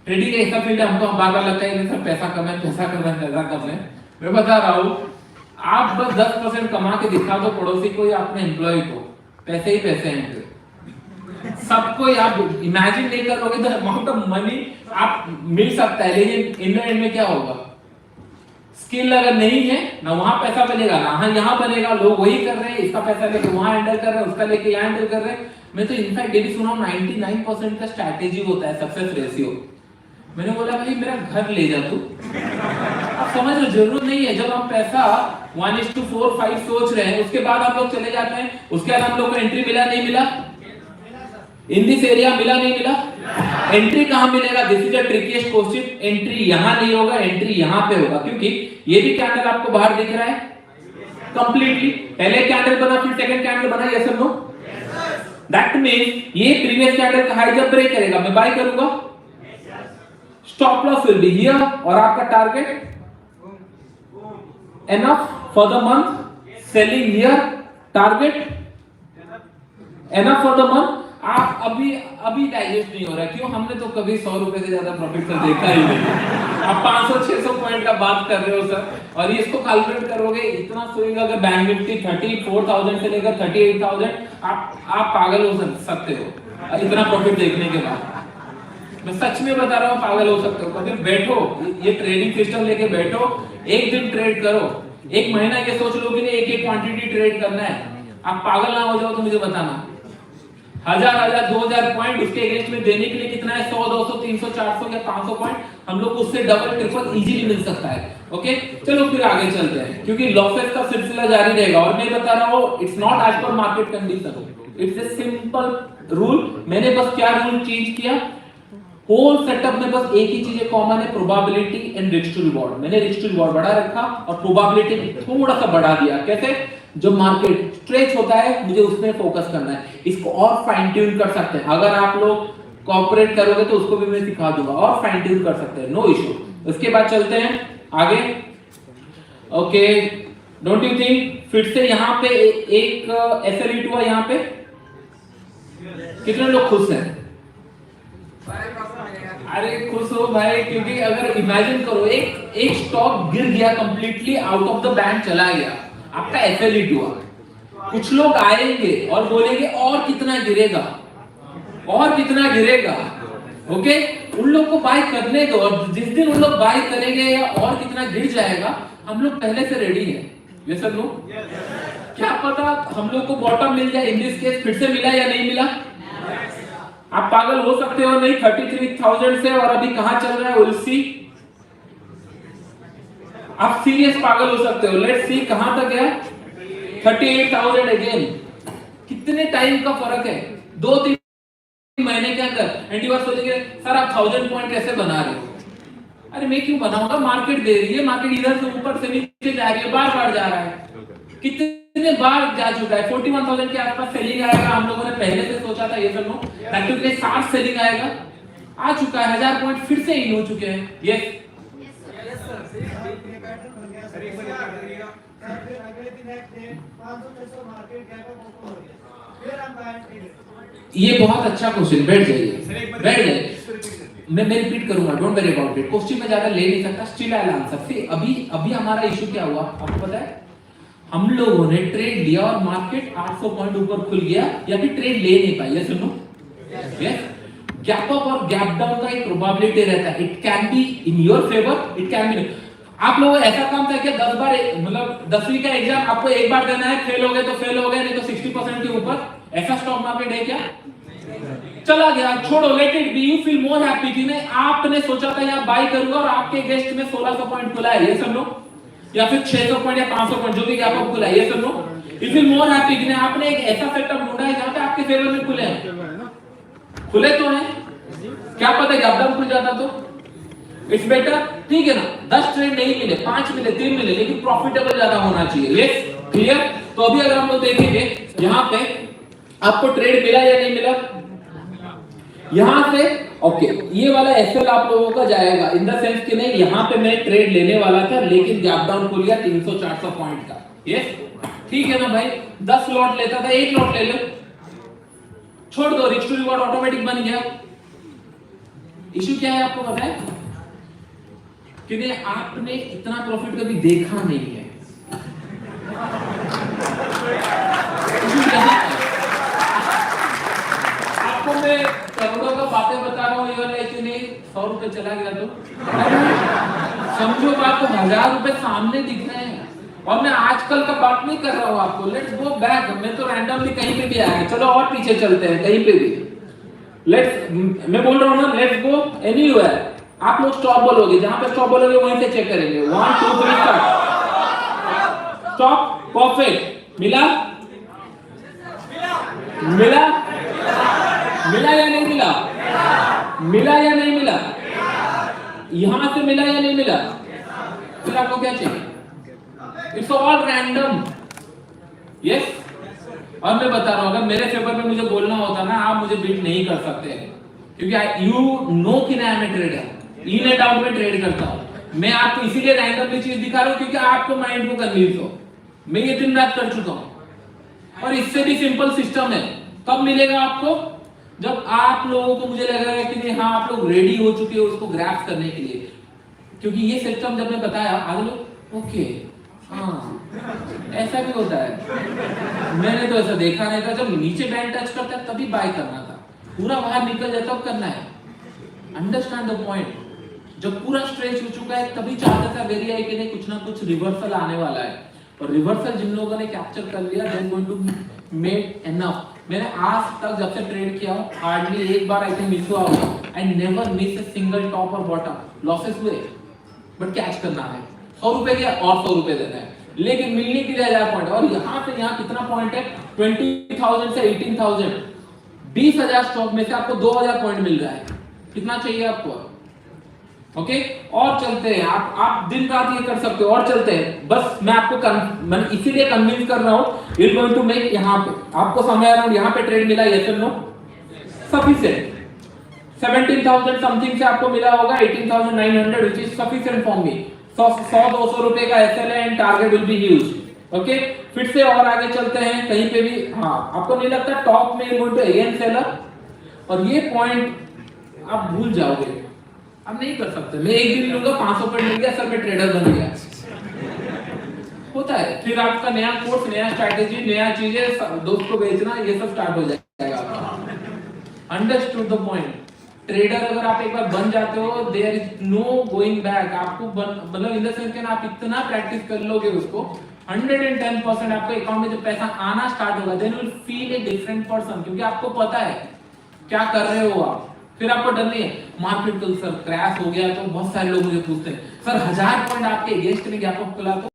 ट्रेडिंग एक ऐसा फील्ड है, हमको बार बार लगता है सर पैसा कमाए, पैसा कमाए, पैसा कमाए। मैं बता रहा हूँ, आप बस 10% कमा के दिखा दो पड़ोसी को या अपने एम्प्लॉय को, पैसे ही पैसे हैं सबको। आप इमेजिन नहीं करोगे द अमाउंट ऑफ मनी आप मिल सकता है, लेकिन इन एंड में क्या होगा, स्किल अगर नहीं है ना वहां पैसा बनेगा ना यहाँ बनेगा। लोग वही कर रहे हैं, इसका पैसा लेके वहां हैंडल कर रहे हैं, उसका लेके यहाँ हैंडल कर रहे हैं। मैं तो इनफैक्ट ये भी सुना 99% का स्ट्रैटेजी होता है सक्सेस रेशियो। मैंने बोला भाई मेरा घर ले जा तू, आप समझ लो, जरूरत नहीं है। जब हम पैसा 1:4-5 सोच रहे हैं, उसके बाद हम लोग चले जाते हैं, उसके बाद हम लोग को एंट्री मिला नहीं मिला, इन दिस एरिया मिला नहीं मिला, एंट्री कहां मिलेगा, this is a ट्रिकीएस्ट question. Entry यहां नहीं होगा, एंट्री यहां पे होगा, क्योंकि ये भी कैंडल आपको बाहर दिख रहा है कंप्लीटली। पहले कैंडल बना, फिर सेकंड कैंडल बना, यस और नो, दैट मींस ये प्रीवियस कैंडल का हाई जब ब्रेक करेगा मैं बाय करूंगा, stop loss will be here, और आपका target enough for the month, selling here, target enough for the month. आप अभी डाइजेस्ट नहीं हो रहा, क्यों? हमने तो कभी 100 रुपए से ज्यादा प्रॉफिट सर देखा ही नहीं। आप 500-600 पॉइंट का बात कर रहे हो सर, और ये इसको कैलकुलेट करोगे इतना सोएगा। अगर बैंक निफ्टी 34,000 से लेकर 38,000, आप पागल हो सकते हो इतना प्रॉफिट देखने के बाद। मैं सच में बता रहा हूँ, पागल हो सकते हो। कभी बैठो, ये ट्रेडिंग सिस्टम लेके बैठो, एक दिन ट्रेड करो, एक महीना ये सोच लो कि नहीं एक क्वांटिटी ट्रेड करना है। आप पागल ना हो जाओ तो मुझे बताना, 1000, 2000 पॉइंट उसके अगेंस्ट में देने के लिए कितना है, 100, 200, 300, 400 या 500 पॉइंट हम लोग को उससे डबल ट्रिपल इजीली मिल सकता है। ओके, चलो फिर आगे चलते हैं, क्योंकि लॉसेस का सिलसिला जारी रहेगा। और मैं बता रहा हूँ, it's not as per market condition, it's a simple rule. मैंने बस क्या रूल चेंज किया, होल सेटअप में बस एक ही चीज कॉमन है, probability and risk to reward. मैंने रिस्क टू रिवॉर्ड बढ़ा रखा और प्रोबेबिलिटी थोड़ा सा बढ़ा दिया। कैसे? जब मार्केट स्ट्रेच होता है मुझे उसमें फोकस करना है, इसको और फाइन ट्यून कर सकते हैं। अगर आप लोग कोऑपरेट करोगे तो उसको भी मैं सिखा दूंगा, और फाइन ट्यून कर सकते हैं, नो इशू। उसके बाद चलते हैं आगे। ओके, डोंट यू थिंक फिर से यहाँ पे एक एसएल हुआ, यहाँ पे कितने लोग खुश हैं? अरे खुश हो भाई, क्योंकि अगर इमेजिन करो एक स्टॉक गिर गया, completely out of the bank चला गया, आपका एफएलईट हुआ। कुछ लोग आएंगे और बोलेंगे और कितना गिरेगा, और कितना गिरेगा। ओके, उन लोग को बाय करने दो, और जिस दिन उन लोग बाय करेंगे या और कितना गिर जाएगा, हम लोग पहले से रेडी हैं। ये सब लोग क्या पता हम लोग को बॉटम मिल जाए, इन दिस केस फिर से मिला या नहीं मिला। आप पागल हो सकते हो नहीं, 33,000 से और अभी कहां चल रहा है, विल सी। आप सीरियस पागल हो सकते हो। लेट्स सी कहां तक है, 38,000 अगेन। कितने टाइम का फर्क है, 2-3 महीने के अंदर। एंड यू आर सोचेंगे सर आप 1000 पॉइंट कैसे बना रहे हो? अरे मैं क्यों बनाऊंगा, मार्केट दे रही है, मार्केट इधर से ऊपर से नीचे जा रही है, बार बार जा रहा है। कितने बार जा चुका है, 41,000 के आसपास सेलिंग आएगा, हम लोगों ने पहले से सोचा था ये सब नो, प्रैक्टिकली 60 सेलिंग आएगा, आ चुका है, 1000 पॉइंट फिर से इन हो चुके हैं। यस ये बहुत अच्छा क्वेश्चन, बैठ जाइए बैठ जाइए, मैं रिपीट करूंगा, don't worry about it, question में ज्यादा ले नहीं सकता, स्टिल आई विल आंसर। सी अभी हमारा इशू क्या हुआ आपको पता है, हम लोगों ने ट्रेड लिया और मार्केट 800 पॉइंट ऊपर खुल गया या फिर ट्रेड ले नहीं पाई, यस सुनो, यस गैप अप और गैप डाउन का एक प्रोबेबिलिटी रहता है, it can be in your favour, it can be, आप लोगों ऐसा काम था कि 10 बार मतलब 10वीं का एग्जाम आपको एक बार देना है, फेल हो गए तो फेल हो गए, नहीं तो 60% के ऊपर, ऐसा स्टॉक मार्केट है क्या? चला गया, छोड़ो, let it be, you feel more happy कि नहीं आपने सोचा था यहां बाय करूंगा और आपके अगेंस्ट में 1600 पॉइंट खुला है, ये सब लो, या फिर 600 पॉइंट या 500 पॉइंट जो भी गैप अप खुला है, ये सब लो, यू फील मोर हैप्पी कि नहीं आपने एक ऐसा सेटअप ढूंढा है जहां पे आपके फेवर में खुले हैं, खुले तो हैं, क्या पता गैप डाउन खुल जाता तो इट्स बेटर, ठीक है ना, 10 ट्रेड नहीं मिले, 5 मिले, 3 मिले, लेकिन प्रॉफिटेबल ज्यादा होना चाहिए, यस क्लियर। तो अभी अगर हम लोग देखेंगे यहां पे आपको ट्रेड मिला या नहीं मिला, यहां से ओके, ये वाला एसएल आप लोगों का जाएगा इन द सेंस कि नहीं यहां पे मैं ट्रेड लेने वाला था लेकिन गैप डाउन खुल गया 300-400 पॉइंट का, यस ठीक है ना भाई, 10 लॉट लेता था, 1 लॉट ले लो, छोड़ दो, रिस्क टू रिवॉर्ड ऑटोमेटिक बन गया। इशू क्या है आपको पता है कि नहीं आपने इतना प्रॉफिट कभी देखा नहीं है, आपको मैं करोड़ों का बातें बता रहा हूँ, ये वाला कि नहीं 100 रुपए चला गया तो समझो बात, तो 1000 रुपए सामने दिख रहे हैं, और मैं आजकल का बात नहीं कर रहा हूँ आपको, लेट्स गो बैक, मैं तो रैंडमली कहीं पे भी आया, चलो और पीछे चलते हैं कहीं पे भी, लेट्स, मैं बोल रहा हूँ ना, लेट्स गो एनीवेयर, आप लोग स्टॉप बोलोगे, जहां पे स्टॉप बोलोगे वहीं से चेक करेंगे, 1 2 3 स्टार्ट, स्टॉप, परफेक्ट, मिला मिला मिला या नहीं मिला, मिला या नहीं मिला, यहां से मिला या नहीं मिला, फिर आपको क्या चाहिए, इट्स ऑल रैंडम, यस। और मैं बता रहा हूं अगर मेरे फेवर में मुझे बोलना होता ना, आप मुझे बीट नहीं कर सकते, क्योंकि यू नो कि मैं am trader, in and out में ट्रेड करता हूं, मैं आपको इसीलिए रैंडमली चीज दिखा रहा हूं क्योंकि आपको माइंड को कन्विंस हो, मैं ये दिन रात कर चुका हूं, और इससे भी सिंपल सिस्टम है, कब मिलेगा आपको, जब आप लोगों को मुझे लग रहा है कि नहीं हाँ आप लोग रेडी हो चुके हो उसको ग्रैस्प करने के लिए, क्योंकि ये सिस्टम जब मैं बताया आज लोग ओके हाँ ऐसा भी होता है, मैंने तो ऐसा देखा नहीं था, जब नीचे बैंड टच करता है तभी बाय करना था, पूरा बाहर निकल जाए तब करना है, अंडरस्टैंड द पॉइंट, जब पूरा स्ट्रेच हो चुका है तभी चाहता था वेरी आई कि नहीं कुछ ना कुछ रिवर्सल आने वाला है, और रिवर्सल जिन लोगों ने कैप्चर कर लिया they are going to make enough. मैंने आज तक जब से ट्रेड किया हूं हार्डली एक बार आई थिंक मिस हुआ होगा, I never miss a single top और बॉटम, लॉसेस हुए बट कैच करना है, 100 रुपए के और 100 रुपए देना है, लेकिन मिलने के लिए 1000 पॉइंट, और यहां पे यहां कितना पॉइंट है 20,000 से 18,000, 20,000 स्टॉक में से आपको 2,000 पॉइंट मिल रहा है, कितना चाहिए आपको, ओके और चलते हैं, आप दिन रात ये कर सकते हो, और चलते हैं, बस मैं आपको मैं इसीलिए कन्विंस कर रहा हूं, इट गोइंग टू मेक, यहां पे आपको समय अराउंड यहां पे ट्रेड मिला, यस और नो, सफिशिएंट, 17,000 समथिंग से आपको मिला होगा 18,900 which is sufficient for me, 100-200 रुपए का एसएल है and target will be huge, okay फिर से और आगे चलते हैं कहीं पे भी, हाँ आपको नहीं लगता टॉप में गोइंग टू अगेन सेलर, और ये पॉइंट आप भूल जाओगे, अब नहीं कर सकते, मैं एक दिन लूंगा 500 पॉइंट मिल गया सर मैं ट्रेडर बन गया, होता है, फिर आपका नया कोर्स, नया स्ट्रैटेजी, नया चीजें दोस्त को बेचना, ये सब स्टार्ट हो जाएगा आपका, अंडरस्टूड द पॉइंट, ट्रेडर अगर आप एक बार बन जाते हो there is no going back, आपको मतलब इन द सेंस कि आप इतना प्रैक्टिस कर लोगे उसको 110% आपके अकाउंट में जब पैसा आना स्टार्ट होगा then you will feel a different person, क्योंकि आपको पता है क्या कर रहे हो आप, फिर आपको डर नहीं है, मार्केट कल सर क्रैश हो गया तो बहुत सारे लोग मुझे पूछते हैं सर 1000 पॉइंट आपके अगेंस्ट में गैप अप खुला तो,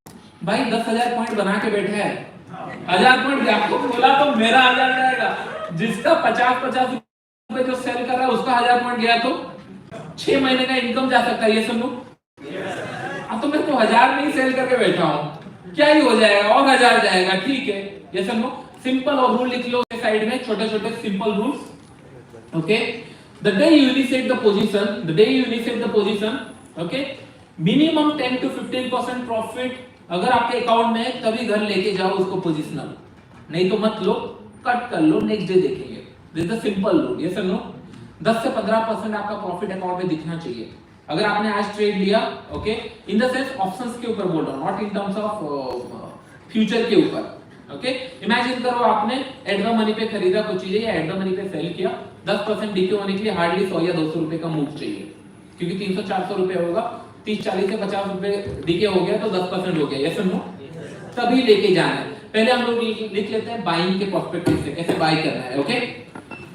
भाई 10,000 पॉइंट बना के बैठे हैं, 1000 पॉइंट गैप अप खुला तो मेरा 1000 जाएगा, जिसका 50-50 रुपए जो सेल कर रहा है उसका 1000 पॉइंट गया तो 6 महीने का इनकम जा सकता है, ये सुन लो, अब तो मैं तो 1000 में ही सेल करके बैठा हूं, क्या ही हो जाएगा, और 1000 जाएगा, ठीक है। ये सब नो सिंपल, और रूल लिख लो साइड में, छोटे छोटे simple rules. Okay, the day you reset the position, the day you reset the position, okay, minimum 10 to 15% profit अगर आपके अकाउंट में है तभी घर लेके जाओ उसको पोजिशनल, नहीं तो मत लो, कट कर लो, नेक्स्ट डे देखेंगे। This is the simple rule. ये सुनो, 10 से 15% आपका प्रॉफिट अकाउंट में दिखना चाहिए अगर आपने आज ट्रेड लिया। Okay, in the sense options के ऊपर बोल रहा हूं, not in terms of future के ऊपर। ओके, इमेजिन करो आपने एट द मनी पे खरीदा कुछ चीजें या एट द मनी पे सेल किया, 10% डीके होने के लिए हार्डली 100 या 200 रुपए का मूव चाहिए, क्योंकि 300-400 रुपए होगा, 30-40 से 50 रुपए डीके हो गया तो 10% हो गया। यस नो, तभी लेके जाना है। पहले हम लोग लिख लेते हैं बाइंग के पर्सपेक्टिव से कैसे बाय करना है। ओके,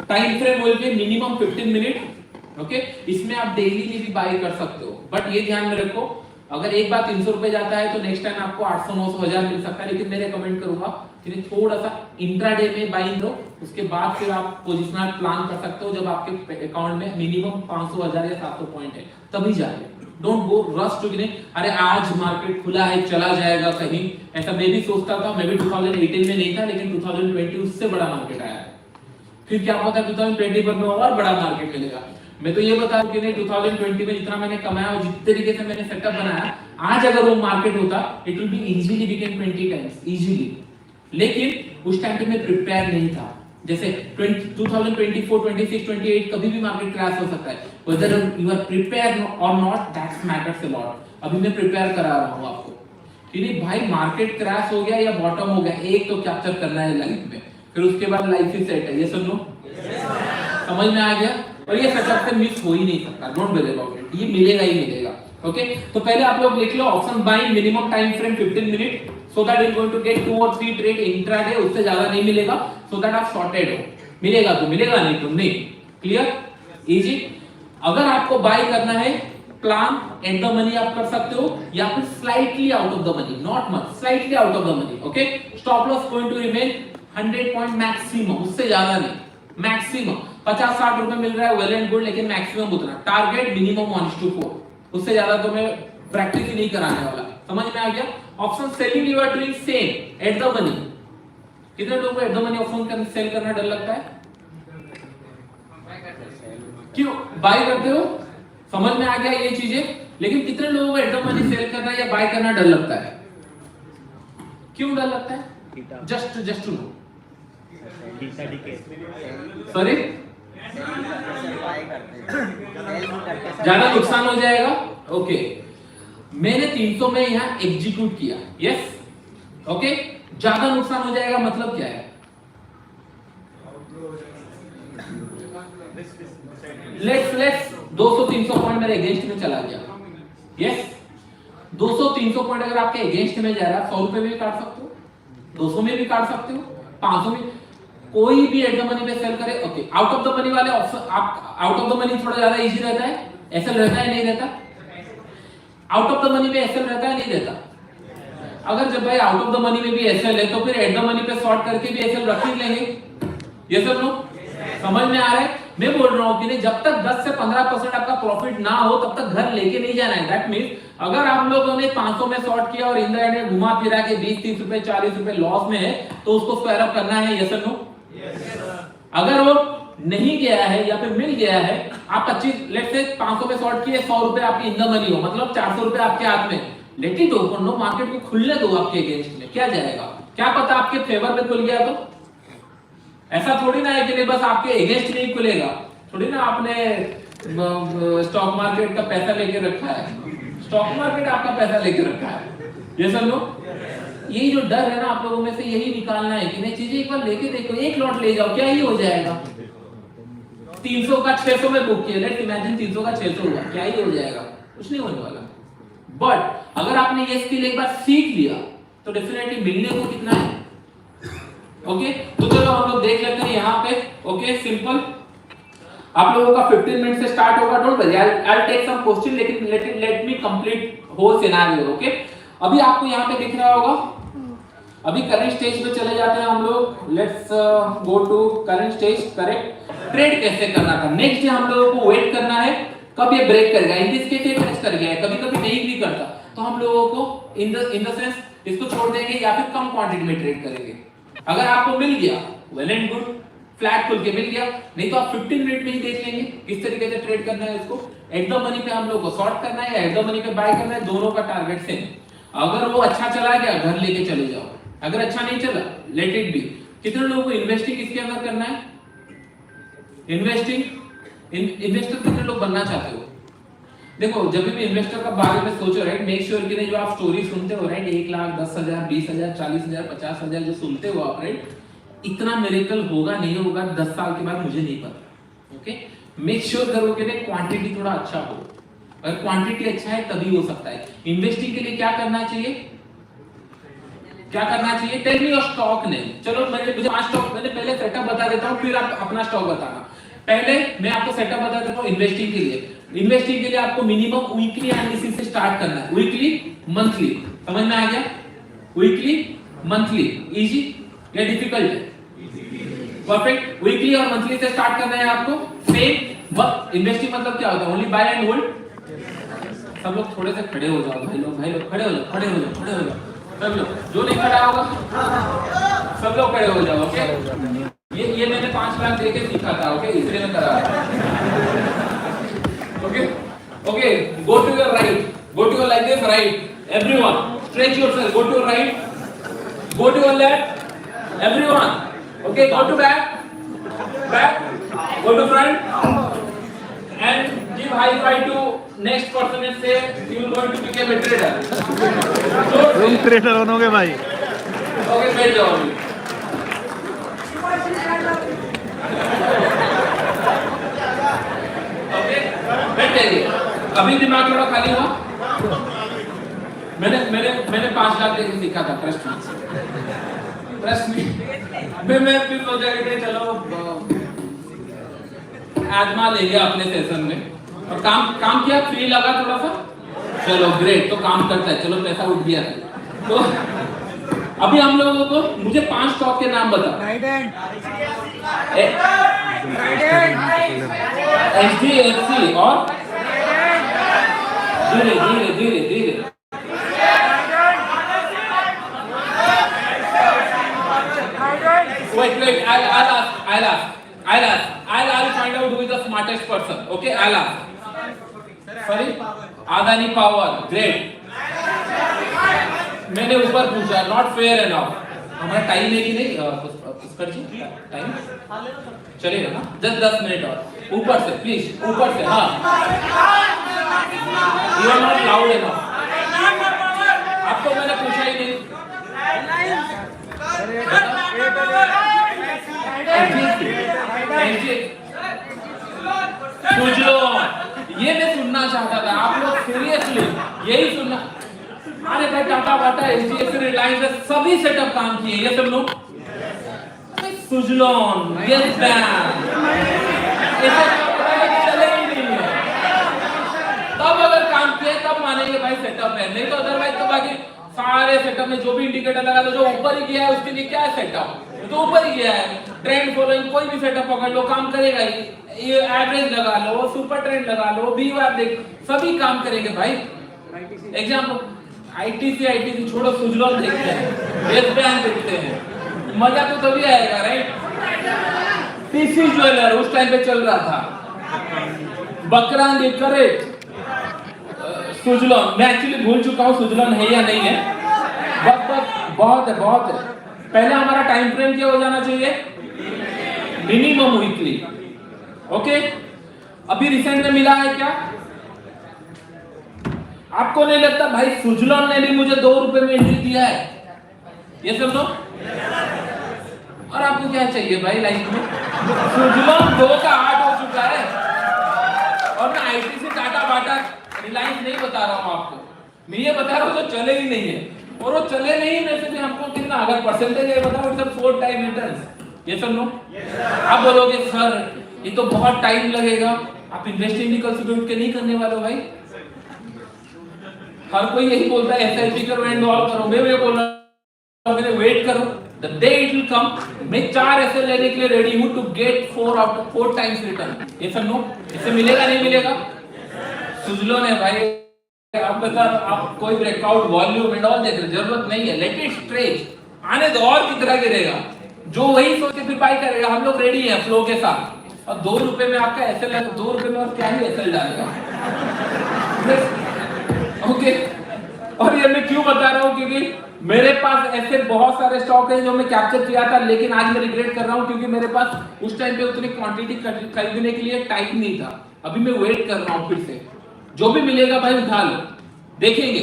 टाइम फ्रेम बोल के मिनिमम 15 मिनट। ओके, इसमें आप डेली में भी बाय कर सकते हो, बट ये ध्यान में रखो अगर एक बार 300 रुपए जाता है तो नेक्स्ट टाइम आपको 800, 900, 1000 मिल सकता है। लेकिन मैं रेकमेंड करूंगा कि थोड़ा सा इंट्राडे में बाइंग दो, उसके बाद फिर आप पोजिशनल प्लान कर सकते हो जब आपके अकाउंट में मिनिमम 500, 1000 या 700 पॉइंट है, तभी जाइए। डोंट गो रश टू कि अरे आज मार्केट खुला है चला जाएगा कहीं, ऐसा मैं भी सोचता था। मैं भी 2018 में नहीं था, लेकिन 2020 उससे बड़ा मार्केट आया है, फिर क्या पता 2020 में और बड़ा मार्केट मिलेगा। मैं तो ये बता दूं कि नहीं, 2020 में जितना मैंने कमाया और जिस तरीके से मैंने सेटअप बनाया, आज अगर वो मार्केट होता it will be easily become 20 times easily. लेकिन उस टाइम पे मैं प्रिपेयर नहीं था। जैसे 2024, 26, 28 कभी भी मार्केट क्रैश हो सकता है, whether you are prepared or not that matters a lot। अभी मैं प्रिपेयर करा रहा हूँ आपको कि नहीं भाई, मार्केट क्रैश हो गया या बॉटम हो गया, एक तो कैप्चर करना है लाइफ में, फिर उसके बाद लाइफ ही सेट है। ये सुन लो, समझ में आ गया? और ये सेटअप से मिस हो ही नहीं सकता, डोंट वरी अबाउट इट, ये मिलेगा ही मिलेगा। ओके, तो पहले आप लोग लिख लो option buying minimum time frame 15 minute, so that you are going to get 2 or 3 trade intraday, उससे ज्यादा नहीं मिलेगा, सो दैट आप सॉर्टेड हो। मिलेगा तो मिलेगा, नहीं तो नहीं। Clear, easy. अगर आपको बाय करना है, प्लान एट द मनी आप कर सकते हो या फिर slightly out of the money, not much, slightly out of the money. Okay, stop loss going to remain 100 point maximum, उससे ज्यादा नहीं, मैक्सिमम 50-60 रुपए मिल रहा है, वेल एंड गुड, लेकिन मैक्सिमम उतना। टारगेट मिनिमम 1:4, उससे ज्यादा तो मैं प्रैक्टिस ही नहीं कराने वाला। समझ में आ गया? Option selling you are doing same at the money. कितने लोगों को at the money option sell करना डर लगता है? क्यों बाय करते हो? समझ में आ गया ये चीजें, लेकिन कितने लोगों को एट द मनी सेल करना या बाय करना डर लगता है? क्यों डर लगता है? Just to know. सॉरी, ज्यादा नुकसान हो जाएगा। ओके, मैंने 300 में यहां एग्जीक्यूट किया, यस। ओके, ज्यादा नुकसान हो जाएगा मतलब क्या है? लेट्स 200-300 पॉइंट मेरे अगेंस्ट में चला गया, यस। 200-300 पॉइंट अगर आपके अगेंस्ट में जा रहा है, 100 रुपए में भी काट सकते हो, 200 में भी काट सकते हो, 500 में, कोई भी एट द मनी पे सेल करे। Okay, out of the money वाले ऑप्शन, आप आउट ऑफ द मनी थोड़ा ज्यादा इजी रहता है, एसएल रहता है नहीं रहता? आउट ऑफ द मनी पे एसएल रहता है नहीं रहता? अगर जब भाई आउट ऑफ द मनी में भी एसएल है तो फिर एट द मनी पे शॉर्ट करके भी एसएल रख ही लेंगे। ये सब लोग समझ में आ रहा है? मैं बोल रहा हूं कि नहीं, जब तक 10 से 15% आपका प्रॉफिट ना हो तब तक घर लेके नहीं जाना है। दैट मींस अगर आप लोगों ने 500 में शॉर्ट किया और इन द एंड घुमा फिरा के 20-30 रुपए 40 रुपए लॉस में है, तो उसको स्क्वायर अप करना है। यस और नो? अगर वो नहीं गया है या फिर मिल गया है, आप 25 लेट्स से 500 में शॉर्ट किए, 100 रुपए आपकी इन द मनी हो, मतलब 400 रुपए आपके हाथ में, let it open, no market को खुलने दो आपके अगेंस्ट में, क्या जाएगा? क्या पता आपके फेवर में खुल गया तो? ऐसा थोड़ी ना है कि नहीं बस आपके अगेंस्ट नहीं खुलेगा, थोड़ी ना आपने स्टॉक मार्केट का पैसा लेके रखा है, स्टॉक मार्केट आपका पैसा लेके रखा है। ये सब लोग, यही जो डर है ना आप लोगों में से, यही निकालना है कि नहीं चीजें एक बार लेके देखो, एक लॉट ले जाओ, क्या ही हो जाएगा? 300 का 600 में बुक किया, लेट्स इमेजिन 300 का 600 हुआ, क्या ही हो जाएगा? कुछ नहीं होने वाला। बट अगर आपने ये स्किल एक बार सीख लिया तो डेफिनेटली मिलने को कितना है। ओके, तो चलो हम लोग देख लेते हैं यहाँ पे। ओके, सिंपल, आप लोगों का 15 मिनट से स्टार्ट होगा। Don't worry, I will take some question, लेकिन let me complete whole scenario. Okay, अभी आपको यहाँ पे दिख रहा होगा, अभी करंट स्टेज पे चले जाते हैं हम लोग। Let's go to current stage. Correct, trade कैसे करना था, नेक्स्ट डे हम लोगों को वेट करना है कब ये ब्रेक करेगा। इन दिस केस ये टेस्ट कर गया है, कभी कभी नहीं भी करता, तो हम लोगों को इन द सेंस इसको छोड़ देंगे या फिर कम क्वांटिटी में ट्रेड करेंगे। अगर आपको मिल गया वेल एंड गुड, फ्लैट खुल के मिल गया, नहीं तो आप 15 मिनट में ही देख लेंगे किस तरीके से ट्रेड करना है इसको। एट द मनी पे हम लोग को शॉर्ट करना है या एट द मनी पे बाय करना है, दोनों का टारगेट सेम। अगर वो अच्छा चला गया घर लेके चले जाओ, अगर अच्छा नहीं चला लेट इट बी। कितने लोगों को इन्वेस्टिंग इसके अंदर करना है? इन्वेस्टर कितने लोग बनना चाहते हो? देखो जब भी इन्वेस्टर का बारे में सोचो राइट, मेक श्योर कि नहीं जो आप स्टोरी सुनते हो राइट, 1 लाख 10,000 20,000 40,000 50,000 जो सुनते हो आप राइट, इतना मिरेकल होगा नहीं होगा 10 साल के बाद मुझे नहीं पता। ओके, मेक श्योर करो कि नहीं क्वांटिटी थोड़ा अच्छा हो। अगर क्वांटिटी अच्छा है तभी हो सकता है। इन्वेस्टिंग के लिए क्या करना चाहिए? क्या करना चाहिए? Tell me your stock name. चलो मुझे 5 स्टॉक मैंने पहले सेटअप बता देता हूं, फिर आप अपना स्टॉक बताना। पहले मैं आपको सेटअप बता देता हूं इन्वेस्टिंग के लिए। इन्वेस्टिंग के लिए आपको मिनिमम वीकली एनालिसिस से स्टार्ट करना है। वीकली मंथली, समझ में आ गया? वीकली मंथली इजी या डिफिकल्ट है? परफेक्ट। वीकली और मंथली से स्टार्ट करना है आपको। Same work. इन्वेस्टिंग मतलब क्या होता है? Only by and hold. सब लोग थोड़े से खड़े हो जाओ भाई लोग खड़े हो जाओ, खड़े हो जाओ, खड़े हो जाओ सब लोग। जो नहीं खड़ा होगा सब लोग खड़े हो जाओ। ओके, ये मैंने 5 लाख देके सीखा था। ओके, इसलिए मैं करा रहा हूं। Okay okay, go to your right, go to your like this right, everyone stretch yourself, go to your right, go to your left, everyone. Okay, go to back, go to front, and give high five to next person and say you are going to become a trader. तुम ट्रेडर बनोगे भाई। Okay, बैठ जाओ अभी। Okay, बैठ जाइए। अभी दिमाग थोड़ा खाली हुआ? मैंने 5 लाख देके सीखा था, ट्रस्ट मी। मैं फिर सोचा कि चलो आजमा लेंगे अपने सेशन में, और काम किया, फ्री लगा थोड़ा सा, चलो ग्रेट, तो काम करता है, चलो पैसा उठ गया। तो अभी हम लोगों को मुझे 5 स्टॉक के नाम बता। HDFC और धीरे धीरे धीरे धीरे Wait, I'll find out who is the smartest person. Okay, I'll ask. Sorry, Adani Power, great. मैंने ऊपर पूछा, not fair enough. हमारा टाइम है कि नहीं? पुष्कर जी टाइम चलेगा ना? 10 मिनट और ऊपर से प्लीज, ऊपर से। हाँ, you are not loud enough. आपको मैंने पूछा ही नहीं। ये मैं सुनना चाहता था, आप लोग सीरियसली यही सुनना। अरे भाई टाटा बाटा एचडीएफसी रिलायंस सभी सेटअप काम किए ये सब लोग। सुजलॉन, यस बैंक, चले ही नहीं है। तब अगर काम किया तब मानेंगे भाई सेटअप है, नहीं तो अदरवाइज तो बाकी सारे सेटअप में जो भी इंडिकेटर लगा लो, जो ऊपर ही गया है उसके लिए क्या है सेटअप, तो ऊपर ही गया है। ट्रेंड फॉलोइंग कोई भी सेटअप पकड़ लो काम करेगा ही। ये एवरेज लगा लो, सुपर ट्रेंड लगा लो, बी वाप देख, सभी काम करेंगे भाई। एग्जांपल आईटीसी छोड़ो, सुजलॉन देखते हैं, येस बैंक देखते हैं, मजा तो तभी आएगा राइट। टीसी ज्वेलर उस टाइम पे चल रहा था, बकरान देख करेक्ट। सुजलॉन मैं एक्चुअली भूल चुका हूँ सुजलॉन है या नहीं है, बहुत है। पहले हमारा टाइम फ्रेम क्या हो जाना चाहिए? Minimum weekly. ओके, अभी रिसेंट में मिला है क्या? आपको नहीं लगता भाई सुजलॉन ने भी मुझे 2 रुपए में एंट्री दिया है? ये सब लोग, और आपको क्या चाहिए भाई लाइफ में? सुजलॉन 2 का 8 हो चुका है, और मैं आईटीसी टाटा बाटा रिलायंस नहीं बता रहा हूं आपको, मैं ये बता रहा हूं जो चले ही नहीं है। और वो चले नहीं में से भी हमको कितना, अगर परसेंटेज है बताओ, इट्स 4 टाइम रिटर्न्स। ये सब लोग आप बोलोगे सर ये तो बहुत टाइम लगेगा, आप इन्वेस्टिंग भी कल सुबह उठ के नहीं करने वाले भाई। हर कोई यही बोलता है एसआईपी करो एंड ऑल करो, मैं ये बोल रहा हूं वेट करो, the day it will come. मैं 4 ऐसे लेने के लिए रेडी हूं टू गेट 4 टाइम्स रिटर्न। ये सब लोग इससे मिलेगा नहीं मिलेगा? सुजलॉन है भाई, आप बता, आप कोई ब्रेकआउट वॉल्यूम एंड ऑल देख रहे, जरूरत नहीं है, लेट इट स्ट्रेच, आने दो, और कितना गिरेगा, जो वही सोच के फिर बाई करेगा। हम लोग रेडी हैं फ्लो के साथ। और 2 रुपए में आपका एसएल है, 2 रुपए में और क्या ही एसएल डालेगा। ओके, और ये मैं क्यों बता रहा हूँ, क्योंकि मेरे पास ऐसे बहुत सारे स्टॉक है जो मैं कैप्चर किया था, लेकिन आज मैं रिग्रेट कर रहा हूँ क्योंकि मेरे पास उस टाइम पे उतनी क्वांटिटी खरीदने के लिए टाइम नहीं था। अभी मैं वेट कर रहा हूँ, फिर से जो भी मिलेगा भाई उठा लो, देखेंगे।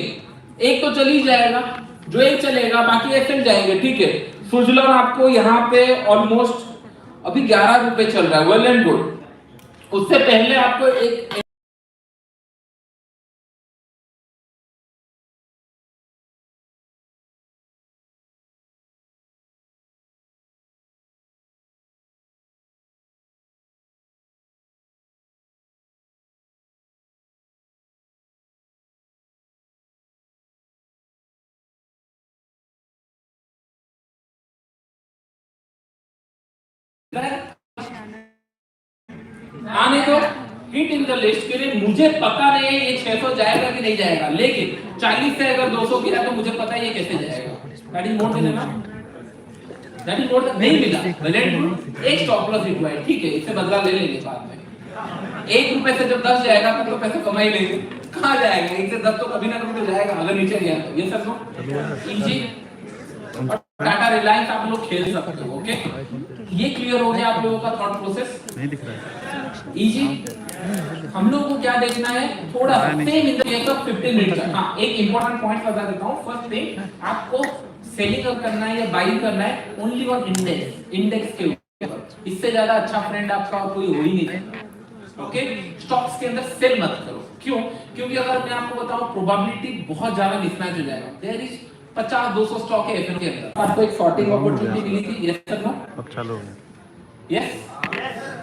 एक तो चल ही जाएगा, जो एक चलेगा बाकी ऐसे जाएंगे, ठीक है। सुजलॉन आपको यहाँ पे ऑलमोस्ट अभी 11 रुपए चल रहा है, वेल एंड गुड। उससे पहले आपको एक आने दो हिट इन द लिस्ट के लिए। मुझे पता नहीं है ये 600 जाएगा कि नहीं जाएगा, लेकिन 40 से अगर 200 गिरा तो मुझे पता है ये कैसे जाएगा। That is more than enough, that is मोर, नहीं मिला वेल एक स्टॉप लॉस रिक्वायर्ड, ठीक है, इससे बदला ले लेंगे बाद में। 1 रुपए से जब 10 जाएगा तब तो पैसे कमा ही लेंगे। कहाँ जाएगा, 1 से 10 तो कभी ना कभी तो जाएगा, अगर नीचे गया तो। ये सब लो इजी, टाटा रिलायंस आप लोग खेल सकते हो। ओके, ये क्लियर हो गया आप लोगों का थॉट प्रोसेस, नहीं दिख रहा है इजी। हम लोगों को क्या देखना है, थोड़ा सा same in the case of 15 minute का। हाँ, एक इंपॉर्टेंट पॉइंट बता देता हूँ। फर्स्ट थिंग, आपको सेलिंग करना है या बाइंग करना है ओनली ऑन इंडेक्स, इंडेक्स के ऊपर। इससे ज्यादा अच्छा फ्रेंड आपका और कोई हो ही नहीं सकता। ओके, स्टॉक्स के अंदर सेल मत करो। क्यों? क्योंकि अगर मैं आपको बताऊं प्रोबेबिलिटी बहुत ज्यादा मिसमैच हो जाएगा। देयर इज 50-200 स्टॉक है एफएन के अंदर, आपको एक शॉर्टिंग अपॉर्चुनिटी मिली थी, यस सर नो? अब चालू हो गया। यस,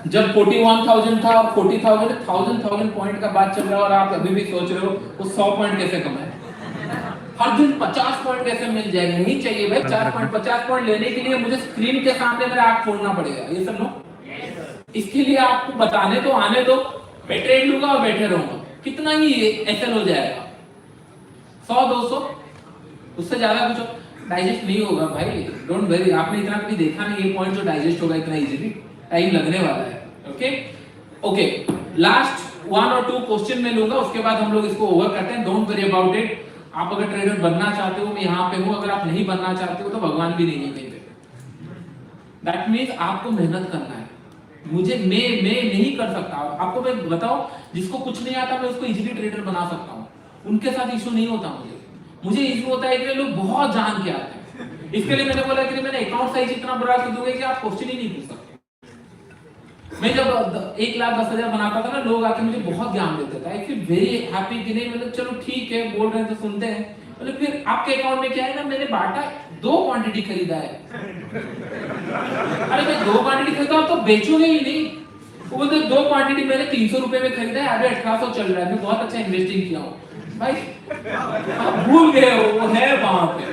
जब 41,000 था और 40,000 1000 पॉइंट का बात चल रहा है और आप अभी भी सोच रहे हो वो 100 पॉइंट कैसे कमाए, हर दिन 50 पॉइंट कैसे मिल जाएंगे। नहीं चाहिए भाई 4 पॉइंट 50 पॉइंट लेने के लिए मुझे स्क्रीन के सामने मेरा आंख खोलना पड़ेगा, ये सब नो। इसके लिए आपको बताने तो आने दो, मैं ट्रेड लूंगा और बैठे रहूंगा, कितना ही एसएल हो जाएगा, 100-200, उससे ज्यादा कुछ डाइजेस्ट नहीं होगा भाई, डोंट वरी। आपने इतना कभी देखा नहीं ये पॉइंट जो डाइजेस्ट होगा इतना इजीली, टाइम लगने वाला है। ओके ओके, लास्ट 1 और 2 क्वेश्चन मैं लूंगा, उसके बाद हम लोग इसको ओवर करते हैं। Don't worry about it. आप अगर ट्रेडर बनना चाहते हो मैं यहाँ पे हूँ, अगर आप नहीं बनना चाहते हो तो भगवान भी नहीं है कहीं पे। दैट मीन्स आपको मेहनत करना है। मुझे मैं नहीं कर सकता, आपको मैं बताऊं, जिसको कुछ नहीं आता मैं उसको इजीली ट्रेडर बना सकता हूँ, उनके साथ इशू नहीं होता। मुझे इशू होता है कि लोग बहुत जान के आते हैं। इसके लिए मैंने बोला कि मैंने अकाउंट साइज इतना बड़ा कर दूंगा कि आप क्वेश्चन ही नहीं पूछ सकते। मैं जब 1,10,000 बनाता था ना, लोग आके मुझे बहुत ज्ञान देते थे। आई फील वेरी हैप्पी कि नहीं, मतलब चलो ठीक है बोल रहे हैं तो सुनते हैं। मतलब फिर आपके अकाउंट में क्या है ना, मैंने बाटा 2 क्वांटिटी खरीदा है। अरे मैं 2 क्वांटिटी खरीदा तो बेचूंगे ही नहीं। वो बोलते 2 क्वांटिटी मैंने 300 रुपए में खरीदा है, अभी 1800 चल रहा है, मैं बहुत अच्छा इन्वेस्टिंग किया हूँ। भाई आप भूल गए हो, वो है वहां पे।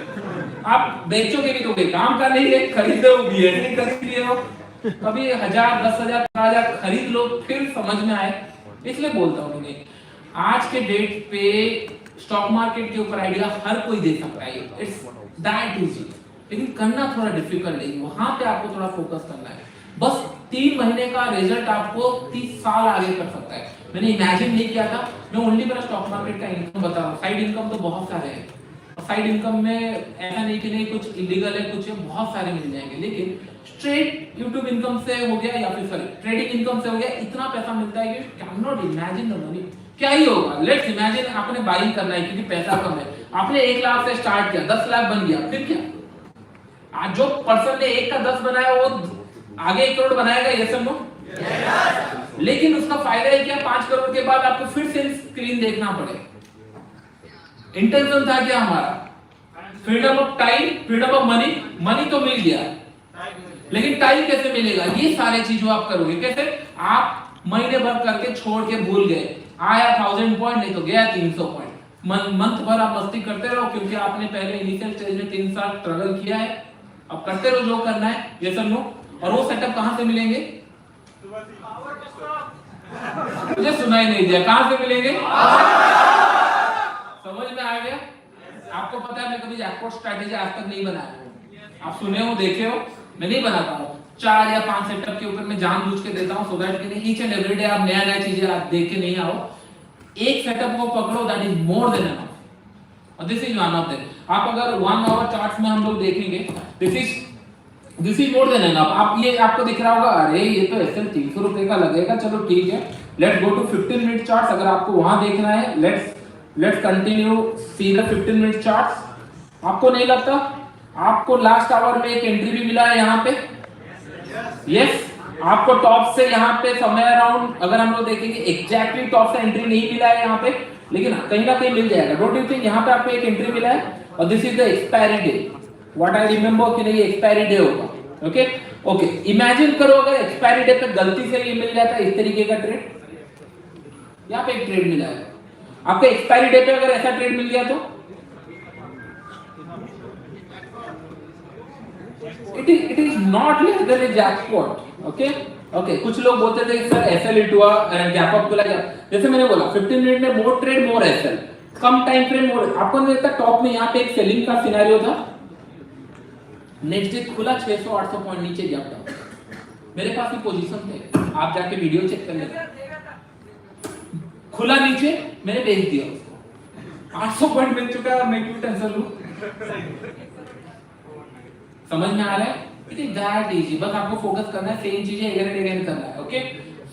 आप बेचोगे भी तो कोई काम का नहीं है, खरीदोगे ऐसे खरीद लिए हो। कभी 1000, 10,000, 15,000 खरीद लो, फिर समझ में आए। इसलिए बोलता हूँ मैं, आज के डेट पे स्टॉक मार्केट के ऊपर आइडिया हर कोई दे सकता है, इट्स दैट इजी, लेकिन करना थोड़ा डिफिकल्ट है। वहां पे आपको थोड़ा फोकस करना है। बस 3 महीने का रिजल्ट आपको 30 साल आगे कर सकता है। मैंने इमेजिन नहीं किया था। मैं ओनली मेरा स्टॉक मार्केट का इनकम बता रहा हूँ, साइड इनकम तो बहुत सारे हैं। साइड इनकम में ऐसा नहीं कि नहीं कुछ इलीगल है, कुछ है, बहुत सारे मिल जाएंगे, लेकिन स्ट्रेट यूट्यूब इनकम से हो गया या फिर सॉरी ट्रेडिंग इनकम से हो गया, इतना पैसा मिलता है कि can not imagine the money. क्या ही होगा, लेट्स इमेजिन आपने बाइंग करना है क्योंकि पैसा कम है, आपने 1 लाख से स्टार्ट किया, 10 लाख बन गया, फिर क्या? आज जो पर्सन ने 1 का 10 बनाया वो आगे 1 करोड़ बनाएगा, ये सब नो। लेकिन उसका फायदा है क्या, 5 करोड़ के बाद आपको फिर से स्क्रीन देखना पड़े। इंटेंशन था क्या हमारा, freedom of time, freedom of money. Money तो मिल गया, लेकिन टाइम कैसे मिलेगा? ये सारे चीजों आप करोगे कैसे? आप महीने भर करके छोड़ के भूल गए, आया 1000 पॉइंट, नहीं तो गया 300 पॉइंट। मंथ भर आप मस्ती करते रहो क्योंकि आपने पहले इनिशियल स्टेज में 3 साल स्ट्रगल किया है। अब करते रहो जो करना है, ये सब नो। और वो सेटअप कहां से मिलेंगे? मुझे सुनाई नहीं दिया, कहां से मिलेंगे? समझ में आ गया? आपको पता है मैं कभी जैकपॉट स्ट्रैटेजी आज तक नहीं बनाया हूं। आप सुने हो, देखे हो, मैं नहीं बनाता हूं। 4 या 5 सेटअप के ऊपर मैं जानबूझ के देता हूं सो दैट कि ईच एंड एवरी डे आप नया नया चीजें आप देख के नहीं आओ। एक सेटअप को पकड़ो, that is more than enough. और this is one of them. आप अगर 1 आवर चार्ट्स में हम लोग देखेंगे, this is more than enough. आप ये आपको दिख रहा होगा, अरे ये तो एसएल 300 रुपए का लगेगा, चलो ठीक है, let's go to 15 minute charts. अगर आपको वहां देखना है, let's continue see the 15 minute charts. आपको नहीं लगता आपको लास्ट आवर में एक एंट्री भी मिला है यहाँ पे? यस, आपको टॉप से यहाँ पे समय अराउंड, अगर हम लोग देखेंगे एग्जैक्टली टॉप से एंट्री नहीं मिला है यहाँ पे, लेकिन कहीं ना कहीं मिल जाएगा। डोंट यू थिंक यहाँ पे आपको एक एंट्री मिला है? और this is the expiry day. What I remember कि नहीं एक्सपायरी डे होगा। ओके ओके, इमेजिन करो अगर एक्सपायरी डे पे गलती से ये मिल जाता है इस तरीके का ट्रेड, यहाँ पे एक ट्रेड मिला है आपको एक्सपायरी डे पे, अगर ऐसा ट्रेड मिल गया तो it is not less than a jackpot. okay okay, कुछ लोग बोलते थे सर एसएल हिट हुआ, गैप अप खुला गया। जैसे मैंने बोला 15 मिनट में मोर ट्रेड मोर एसएल, कम टाइम फ्रेम मोर। आपको नहीं लगता टॉप में यहाँ पे एक सेलिंग का सिनेरियो था, नेक्स्ट डे खुला 600-800 पॉइंट नीचे गैप डाउन। मेरे पास भी पोजीशन थे, आप जाके वीडियो चेक कर लेना। खुला नीचे, मैंने बेच दिया उसको, 800 पॉइंट मिल चुका है और मैं क्यों टेंशन लूं? समझ में आ रहा है? It is that easy. बस आपको फोकस करना है, सेम चीजें अगेन एंड अगेन करना है। ओके,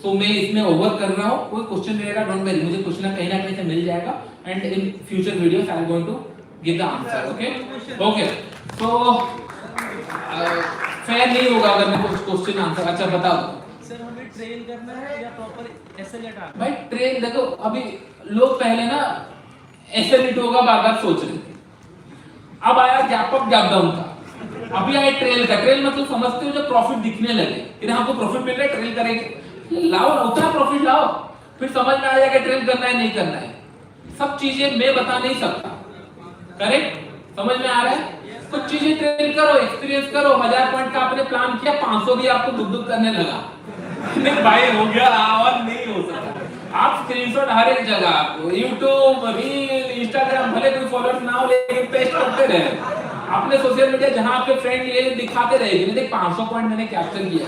सो मैं इसमें ओवर कर रहा हूं, कोई क्वेश्चन रहेगा डोंट वरी, मुझे कुछ ना कहीं से मिल जाएगा and in future videos I am going to give the answer. Okay okay, तो फेयर नहीं होगा अगर मैं कुछ क्वेश्चन आंसर। अच्छा बताओ सर, हमें ट्रेल करना है या प्रॉपर एसएल या टारगेट? भाई ट्रेल देखो, अभी लोग पहले ना एसएल हिट होगा बार बार सोच रहे थे, अब आया गैप अप गैप डाउन का, अभी आए ट्रेल का। ट्रेल मतलब समझते हो जब प्रॉफिट दिखने लगे कि हमको प्रॉफिट मिल रहा है, ट्रेल करेंगे, लाओ उतना प्रॉफिट लाओ, फिर समझ में आ जाएगा ट्रेल करना है नहीं करना है। सब चीजें मैं बता नहीं सकता, करेक्ट? समझ में आ रहा है? कुछ चीजें ट्रेल करो, एक्सपीरियंस करो। 1000 पॉइंट का आपने प्लान किया, 500 भी आपको दुख दुख करने लगा, नहीं भाई हो गया और नहीं हो सकता। आप स्क्रीनशॉट हर एक जगह, आपको यूट्यूब, रील, इंस्टाग्राम, भले कोई फॉलोअर्स ना हो लेकिन पेस्ट करते रहे। आपने सोशल मीडिया जहां आपके फ्रेंड ये दिखाते रहेंगे, देख 500 पॉइंट मैंने कैप्चर किया,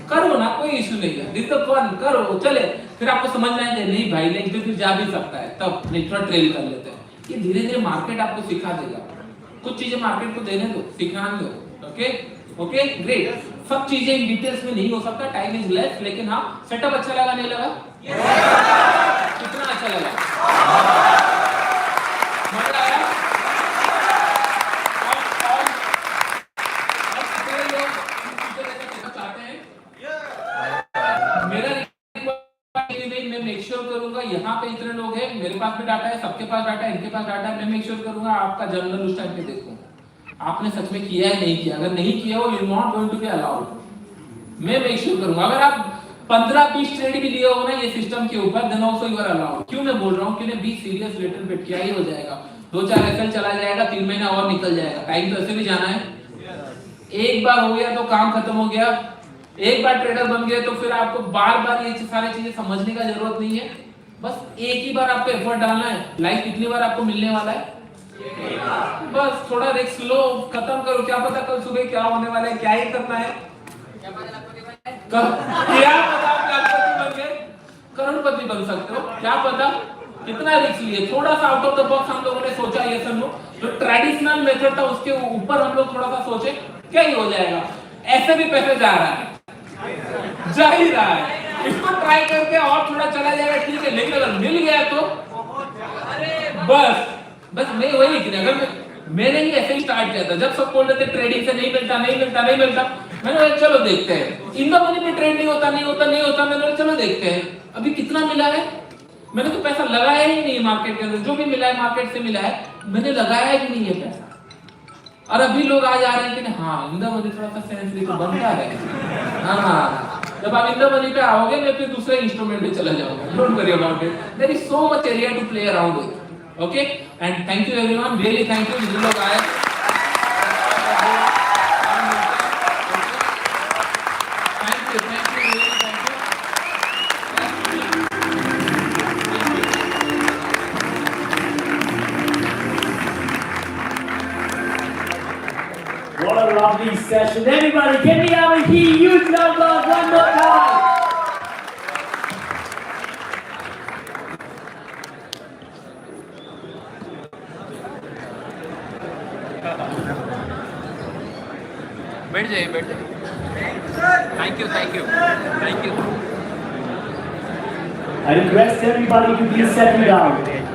करो ना, कोई इशू नहीं है, दिस द फन, करो चले। फिर आपको समझ में आएगा नहीं भाई नेक्स्ट डे फिर जा भी सकता है, तब नहीं थोड़ा ट्रेल कर लेते हैं। ये धीरे धीरे मार्केट आपको सिखा देगा, कुछ चीजें मार्केट को देने दो, सिखाने दो। Okay okay great. सब चीजें इन डिटेल्स में नहीं हो सकता, टाइम इज लेस, लेकिन हाँ सेटअप अच्छा लगा नहीं लगा? कितना अच्छा लगा? मजा आया? मैं मेक श्योर करूंगा यहाँ पे इतने लोग हैं, मेरे पास भी डाटा है, सबके पास डाटा है, इनके पास डाटा है, मैं मेक श्योर करूंगा आपका जर्नल उस टाइम पे देखूं आपने सच में किया है नहीं किया। अगर नहीं किया हो you not going to be allowed, मैं मेक श्योर करूंगा। अगर आप 15-20 ट्रेड भी लिए हो ना ये सिस्टम के ऊपर, then also you are allowed. क्यों मैं बोल रहा हूँ कि बी सीरियस लिटिल बिट, क्या ही हो जाएगा, 2-4 एसएल चला जाएगा, 3 महीना और निकल जाएगा, टाइम तो ऐसे भी जाना है। एक बार हो गया तो काम खत्म हो गया, एक बार ट्रेडर बन गए तो फिर आपको बार बार ये सारी चीजें समझने का जरूरत नहीं है, बस एक ही बार आपको एफर्ट डालना है। लाइफ कितनी बार आपको मिलने वाला है, बस थोड़ा रिस्क लो, खत्म करो। क्या पता कल सुबह क्या होने वाला है, क्या ही करना है, क्या पता आप बन गए करोड़पति बन सकते हो, क्या पता। कितना रिस्क लिए, थोड़ा सा आउट ऑफ द बॉक्स हम लोगों ने सोचा, ये सब लोग जो ट्रेडिशनल मेथड था उसके ऊपर हम लोग थोड़ा सा सोचे, क्या ही हो जाएगा। ऐसे भी पैसे जा रहा है, जा ही रहा है, इसको ट्राई करके और थोड़ा चला जाएगा ठीक है, लेकिन अगर मिल गया तो बस मैं वही कि अगर मैंने ही ऐसे ही स्टार्ट किया था, जब सब बोल रहे थे ट्रेडिंग से नहीं मिलता नहीं मिलता नहीं मिलता, मैंने बोला चलो देखते हैं, इन द मनी पे ट्रेड नहीं होता नहीं होता नहीं होता, मैंने बोला चलो देखते हैं। अभी कितना मिला है, मैंने तो पैसा लगाया ही नहीं मार्केट के अंदर, जो भी मिला है मार्केट से मिला है, मैंने लगाया ही नहीं है पैसा। और अभी लोग आ जा रहे हैं कि हाँ इन द मनी थोड़ा सा सेंस भी तो बनता है। हाँ, जब आप इन द मनी पे आओगे मैं फिर दूसरे इंस्ट्रूमेंट पे चला जाऊंगा, don't worry about it, there is so much area to play around with. Okay and thank you everyone, really thank you जिन लोग आए। Thank you really thank you. this session. Everybody, can we have a huge number one more time? बैठ जाइए बैठ जाइए thank you thank you thank you I request everybody to please settle down.